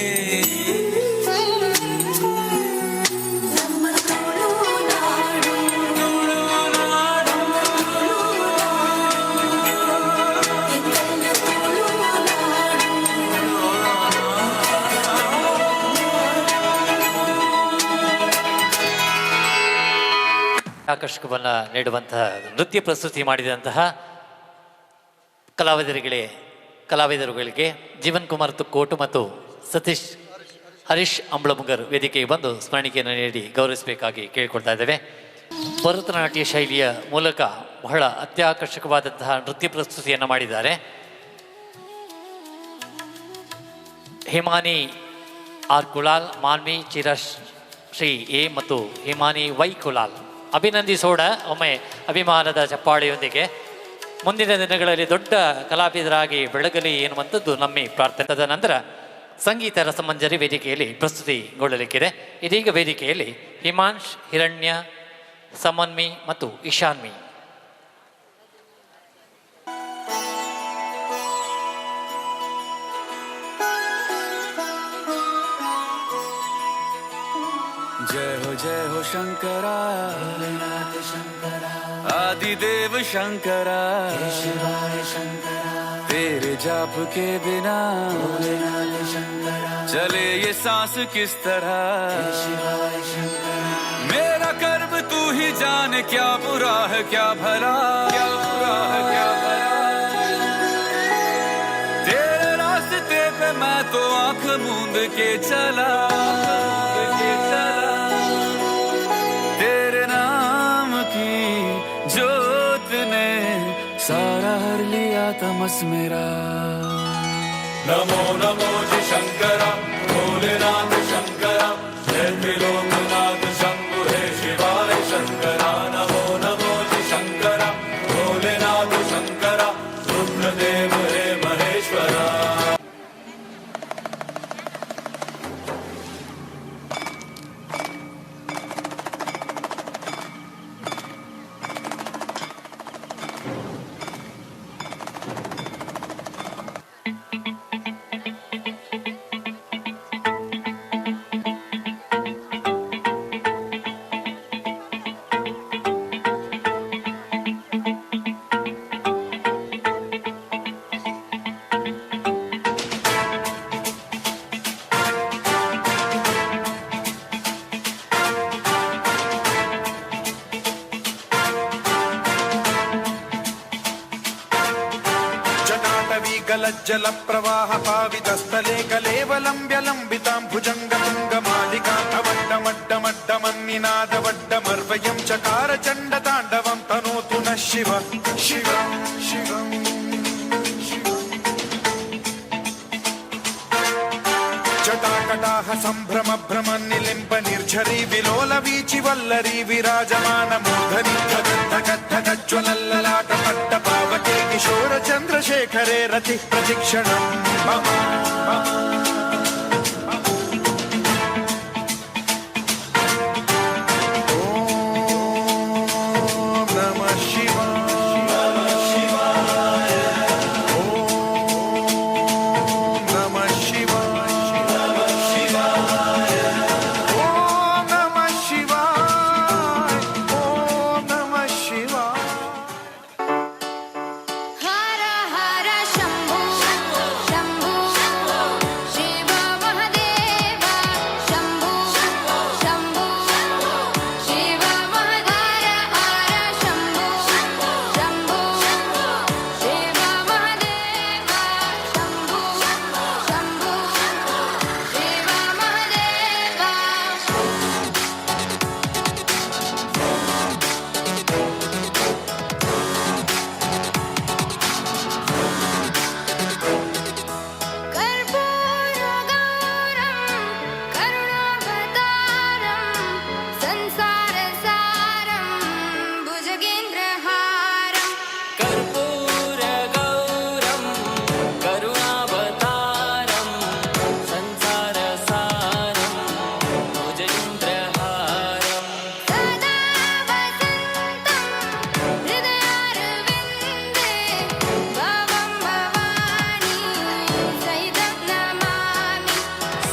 ನಮ್ಮ ತುಳುನಾಡು, ತುಳುನಾಡು, ಎಂದೆಲ್ಲ ತುಳುನಾಡು. ಆಕರ್ಷಕವನ್ನು ನೀಡುವಂತಹ ನೃತ್ಯ ಪ್ರಸ್ತುತಿ ಮಾಡಿದಂತಹ ಕಲಾವಿದರುಗಳಿಗೆ ಜೀವನ್ ಕುಮಾರ್ ತುಕ್ಕೋಟು ಮತ್ತು ಸತೀಶ್ ಹರೀಶ್ ಅಂಬ್ಳಮುಗರ್ ವೇದಿಕೆಗೆ ಬಂದು ಸ್ಮರಣಿಕೆಯನ್ನು ನೀಡಿ ಗೌರವಿಸಬೇಕಾಗಿ ಕೇಳಿಕೊಳ್ತಾ ಇದ್ದೇವೆ. ಭರತನಾಟ್ಯ ಶೈಲಿಯ ಮೂಲಕ ಬಹಳ ಅತ್ಯಾಕರ್ಷಕವಾದಂತಹ ನೃತ್ಯ ಪ್ರಸ್ತುತಿಯನ್ನು ಮಾಡಿದ್ದಾರೆ. ಹಿಮಾನಿ ಆರ್ ಕುಲಾಲ್, ಮಾನ್ವಿ ಚಿರಶ್ರೀ ಎ ಮತ್ತು ಹಿಮಾನಿ ವೈ ಕುಲಾಲ್ ಅಭಿನಂದಿಸೋಣ ಒಮ್ಮೆ ಅಭಿಮಾನದ ಚಪ್ಪಾಳೆಯೊಂದಿಗೆ. ಮುಂದಿನ ದಿನಗಳಲ್ಲಿ ದೊಡ್ಡ ಕಲಾವಿದರಾಗಿ ಬೆಳಗಲಿ ಎನ್ನುವಂಥದ್ದು ನಮ್ಮ ಪ್ರಾರ್ಥನೆ. ತದನಂತರ ಸಂಗೀತ ರಸಮಂಜರಿ ವೇದಿಕೆಯಲ್ಲಿ ಪ್ರಸ್ತುತಿಗೊಳ್ಳಲಿಕ್ಕಿದೆ. ಇದೀಗ ವೇದಿಕೆಯಲ್ಲಿ ಹಿಮಾಂಶ್, ಹಿರಣ್ಯ, ಸಮನ್ವಿ ಮತ್ತು ಇಶಾನ್ವಿ. जय हो शंकरा, आदिदेव शंकरा, तेरे जाप के बिना चले ये सांस किस तरह, मेरा कर्म तू ही जाने क्या बुरा है क्या भला, क्या बुरा है क्या भला, तेरे रास्ते पे मैं तो आंख मूंद के चला, तेरे नाम की जोत ने सारा हर लिया तमस मेरा. नमो नमो जी शंकरा, भोलेनाथ शंकरा, जय त्रिलोकनाथ शंभु हे शिवाय शंकरा. नमो नमो जी शंकरा, भोलेनाथ शंकरा, रुद्रदेव हे महेश्वरा. ಗಲಜ್ಜಲ ಪ್ರವಾಹ ಪಾವಿತಸ್ಥಲೆ ಕಲೇವಲಂಬ್ಯ ಲಂಬಿತಾಂ ಭುಜಂಗ ತುಂಗ ಮಾಲಿಕಾಂತವಡ್ಡ ಮಡ್ಡ ಮಡ್ಡ ಮನ್ನಿನಾದ ವಡ್ಡ ಮರ್ವಯಂ ಚಕಾರ ಚಂಡ ತಾಂಡವಂ ತನೋತು ನ ಶಿವ ಶಿವ ಶಿವಂ ಜಟಾಕಟಾಹ ಸಂಭ್ರಮ ಭ್ರಮ ನಿಲಿಂಬ ನಿರ್ಝರಿ ವಿಲೋಲ ವೀಚಿ ವಲ್ಲರಿ ವಿರಾಜಮಾನ ಮೂರ್ಧನಿ ಜ್ವಲಲ್ಲಲಾಟ ಪಟ್ಟ ಪಾವಕೆ ಕಿಶೋರ ಚಂದ್ರಶೇಖರೇ ರತಿ ಪ್ರತಿಕ್ಷಣಂ ಮಮ ಹರ ಹರ ಶಂಭು ಶಂಭು ಶಿವ ಮಹದೇವ ಶಂಭು ಶಂಭು ಶಿವ ಮಹದಾರ ಹರ ಶಂಭು ಶಂಭು ಶಿವ ಮಹದೇವ ಶಂಭು ಶಂಭು ಶಿವ ಮಹದೇವ कर्पूरगौरं करुणावतारं संसारसारं भुजगेन्द्रहारं कर्पूरगौरं करुणावतारं संसारसारं भुजगेन्द्रहारं सदा वसन्तं हृदयारविन्दे भवं भवानी सहितं नमामि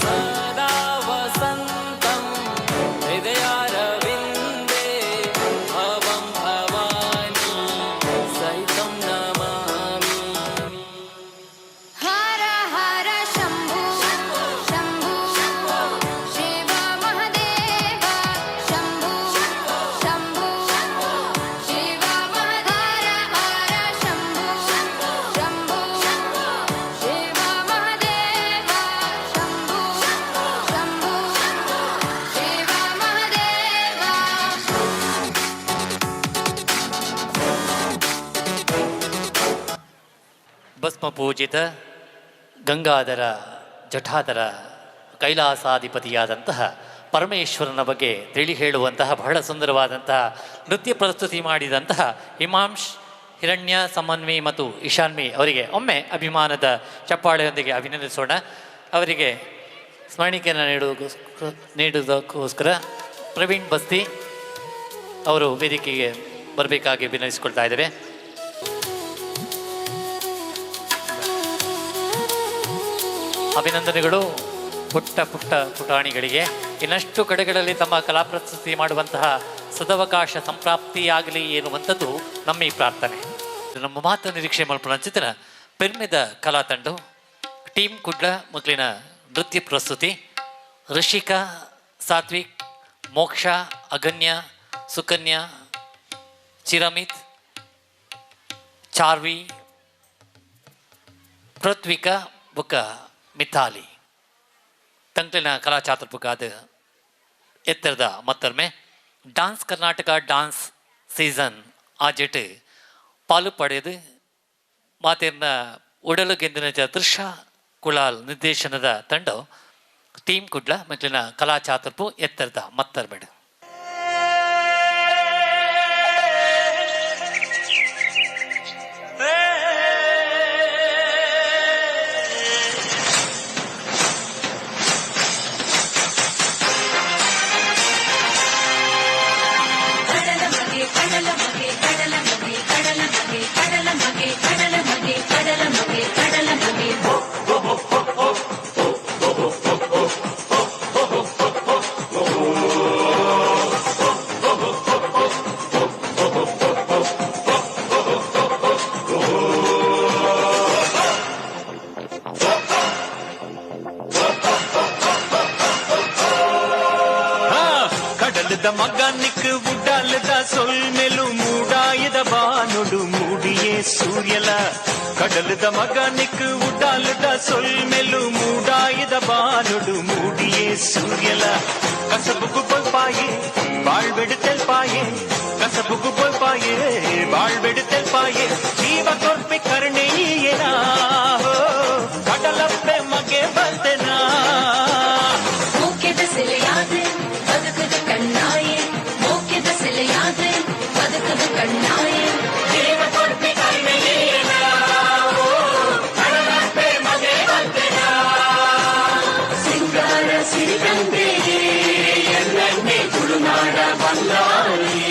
सदा वसन्तं हृदयारविन्दे भवं भवानी सहितं नमामि हर हर शंभु शंभु शिव महदेव शंभु शंभु शिव महदार हर शंभु शंभु शिव महदेव शंभु शंभु शिव महदेव ಭಸ್ಮ ಪೂಜಿತ ಗಂಗಾಧರ ಜಠಾಧರ ಕೈಲಾಸಾಧಿಪತಿಯಾದಂತಹ ಪರಮೇಶ್ವರನ ಬಗ್ಗೆ ತಿಳಿ ಹೇಳುವಂತಹ ಬಹಳ ಸುಂದರವಾದಂತಹ ನೃತ್ಯ ಪ್ರಸ್ತುತಿ ಮಾಡಿದಂತಹ ಹಿಮಾಂಶ್ ಹಿರಣ್ಯ ಸಮನ್ವಿ ಮತ್ತು ಇಶಾನ್ವಿ ಅವರಿಗೆ ಒಮ್ಮೆ ಅಭಿಮಾನದ ಚಪ್ಪಾಳೆಯೊಂದಿಗೆ ಅಭಿನಂದಿಸೋಣ. ಅವರಿಗೆ ಸ್ಮರಣಿಕೆಯನ್ನು ನೀಡುವುದಕ್ಕೋಸ್ಕರ ಪ್ರವೀಣ್ ಬಸ್ತಿ ಅವರು ವೇದಿಕೆಗೆ ಬರಬೇಕಾಗಿ ವಿನಂತಿಸಿಕೊಳ್ತಾ ಇದ್ದೇವೆ. ಅಭಿನಂದನೆಗಳು ಪುಟ್ಟ ಪುಟಾಣಿಗಳಿಗೆ ಇನ್ನಷ್ಟು ಕಡೆಗಳಲ್ಲಿ ತಮ್ಮ ಕಲಾ ಪ್ರಸ್ತುತಿ ಮಾಡುವಂತಹ ಸದವಕಾಶ ಸಂಪ್ರಾಪ್ತಿಯಾಗಲಿ ಎನ್ನುವಂಥದ್ದು ನಮ್ಮ ಈ ಪ್ರಾರ್ಥನೆ. ನಮ್ಮ ಮಾತು ನಿರೀಕ್ಷೆ ಮಲ್ಪನ ಚಿತ್ರ ಪೆರ್ಮೆದ ಕಲಾ ತಂಡ ಟೀಮ್ ಕುಡ್ಲ ಮಕ್ಕಳಿನ ನೃತ್ಯ ಪ್ರಸ್ತುತಿ ಋಷಿಕಾ ಸಾತ್ವಿಕ್ ಮೋಕ್ಷ ಅಗನ್ಯ ಸುಕನ್ಯಾ ಚಿರಮಿತ್ ಚಾರ್ವಿ ಪೃಥ್ವಿಕಾ ಬೊಕ್ಕ ಮಿಥಾಲಿ ತಂಕ್ಲಿನ ಕಲಾ ಚಾತುರ್ಪುಗಾದ ಎತ್ತರದ ಮತ್ತೊಮ್ಮೆ ಡಾನ್ಸ್ ಕರ್ನಾಟಕ ಡಾನ್ಸ್ ಸೀಸನ್ ಆಜೆಟ್ ಪಾಲು ಪಡೆದು ಮಾತೇರ್ನ ಉಡಲು ಗೆಂದಿನ ದೃಶ್ಯ ಕುಳಾಲ್ ನಿರ್ದೇಶನದ ತಂಡ ಟೀಮ್ ಕುಡ್ಲ ಮಕ್ಕಳಿನ ಕಲಾ ಚಾತುರ್ಪು ಎತ್ತರದ ಮತ್ತರ್ಬೇಡ. ಓ ಸೂರ್ಯಲ ಕಡಲದ ಮಗನಿಕ್ ಉಡಾಲದ ಸೊಲ್ಮೆಲು ಮೂಡಾಯಿದ ಬಾನುಡು ಮೂಡಿಯೇ ಸೂರ್ಯಲ ಕಸಬುಗು ಪೊಲ್ಪಾಯೆ ಬಾಳ್ಬೆಡು ತೆಲ್ಪಾಯೆ ಕಸಬುಗು ಪೊಲ್ಪಾಯೆ ಬಾಳ್ಬೆಡು ತೆಲ್ಪಾಯೆ ಜೀವ ಕೊರ್ಪೆ ಕರ್ಣೆಯೇನಾ ಕಡಲಪ್ಪೆ ಮಗೆ ಬಂದೆನಾ ಮುಖ್ಯದ ಸೆಲೆಯಾದೆ ಬದುಕದ ಕಣ್ಣಾಯೆ ಮುಖ್ಯದ ಸೆಲೆಯಾದೆ ಬದುಕದ ಕಣ್ಣಾಯೆ ಜೀವ ಕೊರ್ಪೆ ಕರ್ಣೆಯೇನಾ ಕಡಲಪ್ಪೆ ಮಗೆ ಬಂದೆನಾ ಸಿಂಗಾರ ಸಿರಿಗಂತೆ ಎನ್ನೆನ್ನೆ ತುಳುನಾಡ ಬಂಗಾರಿ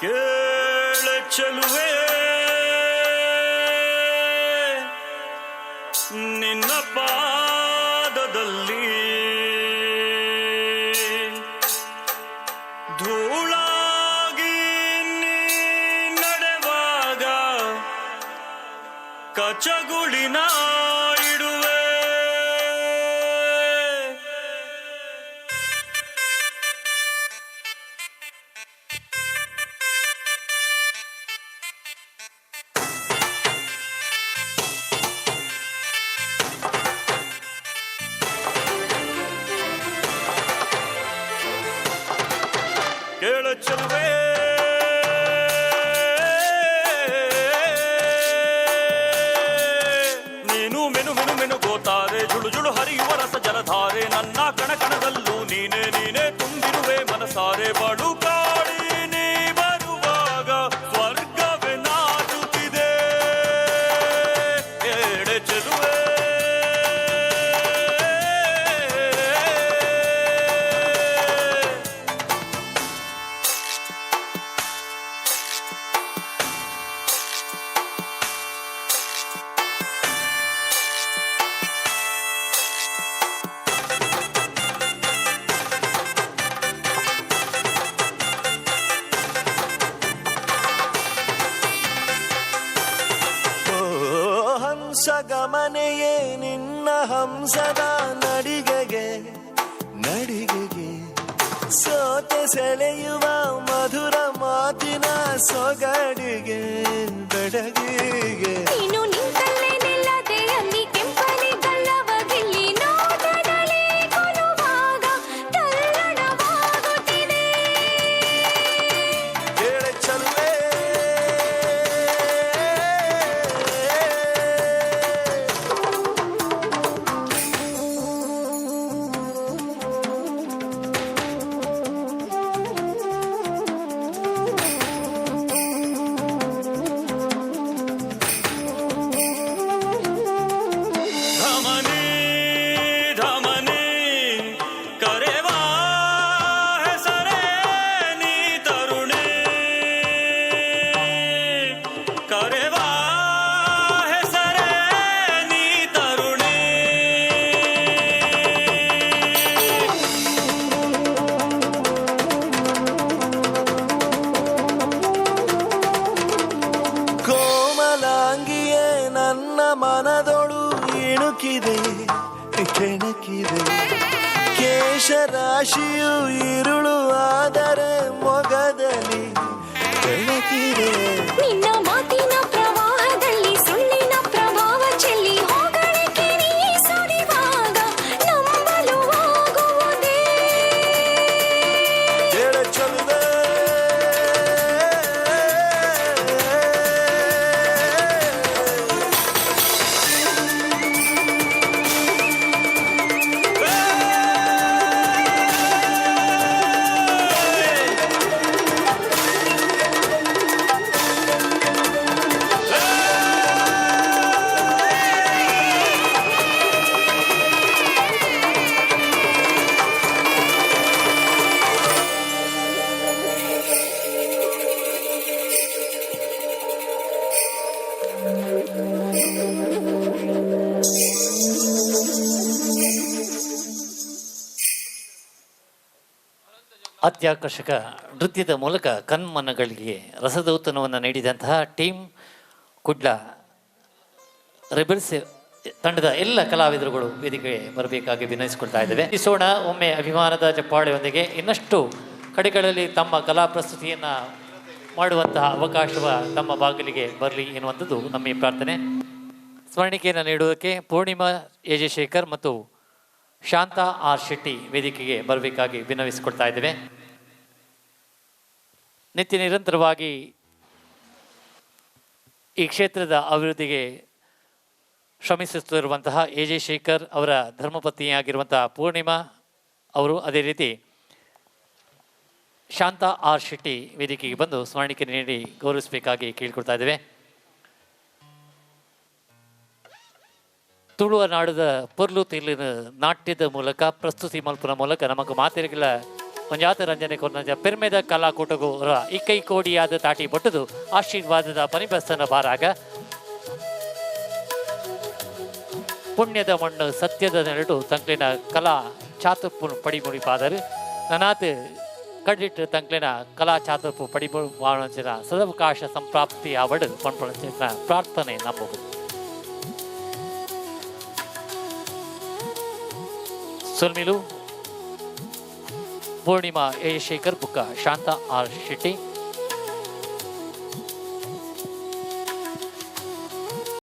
ಕೇಳ ಚೆಲುವೆ ನಿನ್ನ ಪಾದದಲ್ಲಿ ಧೂಳಾಗಿ ನೀ ನಡೆವಾಗ ಕಚಗುಳಿನ ಇಡುವೆ ಕೇಳ ಚೆಲುವೆ ನೀನು ಮೆನು ಮೆನು ಮೆನು ಗೋತಾರೆ ಜುಳು ಜುಳು ಹರಿಯುವ ರಸ ಜಲಧಾರೆ ನನ್ನ ಕಣ ಕಣದಲ್ಲೂ ನೀನೇ ನೀನೇ ತುಂಬಿರುವೆ ಮನಸಾರೆ ಬಡು ಕಾಡಿ ನೀ ಬರುವಾಗ ಸ್ವರ್ಗವೇ ನಾಚುತ್ತಿದೆ ಕೇಳ ಚೆಲುವೆ ಹಂಸಗಮನೆಯೇ ನಿನ್ನ ಹಂಸದ ನಡಿಗೆಗೆ ನಡಿಗೆಗೆ ಸೋತೆ ಸೆಳೆಯುವ ಮಧುರ ಮಾತಿನ ಸೊಗಡಿಗೆ ಬೆಡಗಿಗೆ ನೀನು ನಿಂತಲ್ಲೇ ನಿಲ್ಲದೆ ಅಲ್ಲಿ ಕೆಂಪನೆ ಗಲ್ಲವಗಿಲ್ಲಿ ನೋಟದಲ್ಲಿ ಕೊಲುವಾಗ ತಲ್ಲಣವಾಗುತ್ತಿದೆ ಕೇಳ ಚೆಲುವೆ ನನ್ನ ಮನದೊಳು ಇಣುಕಿದೆ ಕೆಣಕಿದೆ ಕೇಶರಾಶಿಯು ಇರುಳು ಆದರೆ ಮೊಗದಲ್ಲಿ ಬೆಳಕಿದೆ ನಿನ್ನ ಮಾತಿನ ಪ್ರವಾಹದಲ್ಲಿ ಸುಳ್ಳಿನ ಪ್ರಭಾವ ಚೆಲ್ಲಿ ಹೋಗಲಿಕ್ಕೆ ನೀ ಸುರಿವಾಗ ನಂಬಲು ಆಗುವುದೇ ಹೇಳ ಚಲುವೆ ಅತ್ಯಾಕರ್ಷಕ ನೃತ್ಯದ ಮೂಲಕ ಕಣ್ಮನಗಳಿಗೆ ರಸದೌತಣವನ್ನು ನೀಡಿದಂತಹ ಟೀಮ್ ಕುಡ್ಲ ರೆಬಲ್ಸ್ ತಂಡದ ಎಲ್ಲ ಕಲಾವಿದರುಗಳು ವೇದಿಕೆಗೆ ಬರಬೇಕಾಗಿ ವಿನಯಿಸಿಕೊಳ್ತಾ ಇದ್ದೇವೆ. ಇಸೋಣ ಒಮ್ಮೆ ಅಭಿಮಾನದ ಚಪ್ಪಾಳೆಯೊಂದಿಗೆ ಇನ್ನಷ್ಟು ಕಡೆಗಳಲ್ಲಿ ತಮ್ಮ ಕಲಾ ಪ್ರಸ್ತುತಿಯನ್ನು ಮಾಡುವಂತಹ ಅವಕಾಶವ ತಮ್ಮ ಬಾಗಿಲಿಗೆ ಬರಲಿ ಎನ್ನುವಂಥದ್ದು ನಮ್ಮ ಈ ಪ್ರಾರ್ಥನೆ. ಸ್ಮರಣಿಕೆಯನ್ನು ನೀಡುವುದಕ್ಕೆ ಪೂರ್ಣಿಮಾ ಎಜೆ ಶೇಖರ್ ಮತ್ತು ಶಾಂತಾ ಆರ್ ಶೆಟ್ಟಿ ವೇದಿಕೆಗೆ ಬರಬೇಕಾಗಿ ವಿನವಿಸಿಕೊಳ್ತಾ ಇದ್ದೇವೆ. ನಿತ್ಯ ನಿರಂತರವಾಗಿ ಈ ಕ್ಷೇತ್ರದ ಅಭಿವೃದ್ಧಿಗೆ ಶ್ರಮಿಸುತ್ತಿರುವಂತಹ ಎಜೆ ಶೇಖರ್ ಅವರ ಧರ್ಮಪತ್ನಿಯಾಗಿರುವಂತಹ ಪೂರ್ಣಿಮಾ ಅವರು, ಅದೇ ರೀತಿ ಶಾಂತಾ ಆರ್ ಶೆಟ್ಟಿ ವೇದಿಕೆಗೆ ಬಂದು ಸ್ಮರಣಿಕೆ ನೀಡಿ ಗೌರವಿಸಬೇಕಾಗಿ ಕೇಳಿಕೊಳ್ತಾ ಇದ್ದೇವೆ. ತುಳುವ ನಾಡದ ಪೊರ್ಲು ತಿಲ್ಲಿನ ನಾಟ್ಯದ ಮೂಲಕ ಪ್ರಸ್ತುತಿ ಮಲ್ಪನ ಮೂಲಕ ನಮకు ಮಾತಿರಗಿಲ್ಲ ಒಂಜಾತ ರಂಜನೆ ಕೊರ್ನಂಜ ಪೆರ್ಮೆದ ಕಲಾಕೂಟಗೂ ಇಕ್ಕೈ ಕೋಡಿಯಾದ ತಾಟಿ ಬೊಟ್ಟದು ಆಶೀರ್ವಾದದ ಪನಿಬಸ್ತನ ಬಾರಾಗ ಪುಣ್ಯದ ಮಣ್ಣು ಸತ್ಯದ ನೆರಡು ತಂಕ್ಲಿನ ಕಲಾ ಚಾತುರ್ಪು ಪಡಿಮುಡಿ ಪಾದರು ನನಾತ್ ಕಡಿಟ್ಟು ತಂಕ್ಲಿನ ಕಲಾ ಚಾತುರ್ಪು ಪಡಿಮುಡಿ ಮಾಡುವಂಚಿನ ಸದವಕಾಶ ಸಂಪ್ರಾಪ್ತಿ ಅವಡು ಪಣ್ಪುಣ ಪ್ರಾರ್ಥನೆ ನಂಬುದು. ಸುಲ್ಮಿಲು ಪೂರ್ಣಿಮಾ ಎ ಶೇಖರ್ ಬುಕ್ಕ ಶಾಂತಾ ಆರ್ ಶೆಟ್ಟಿ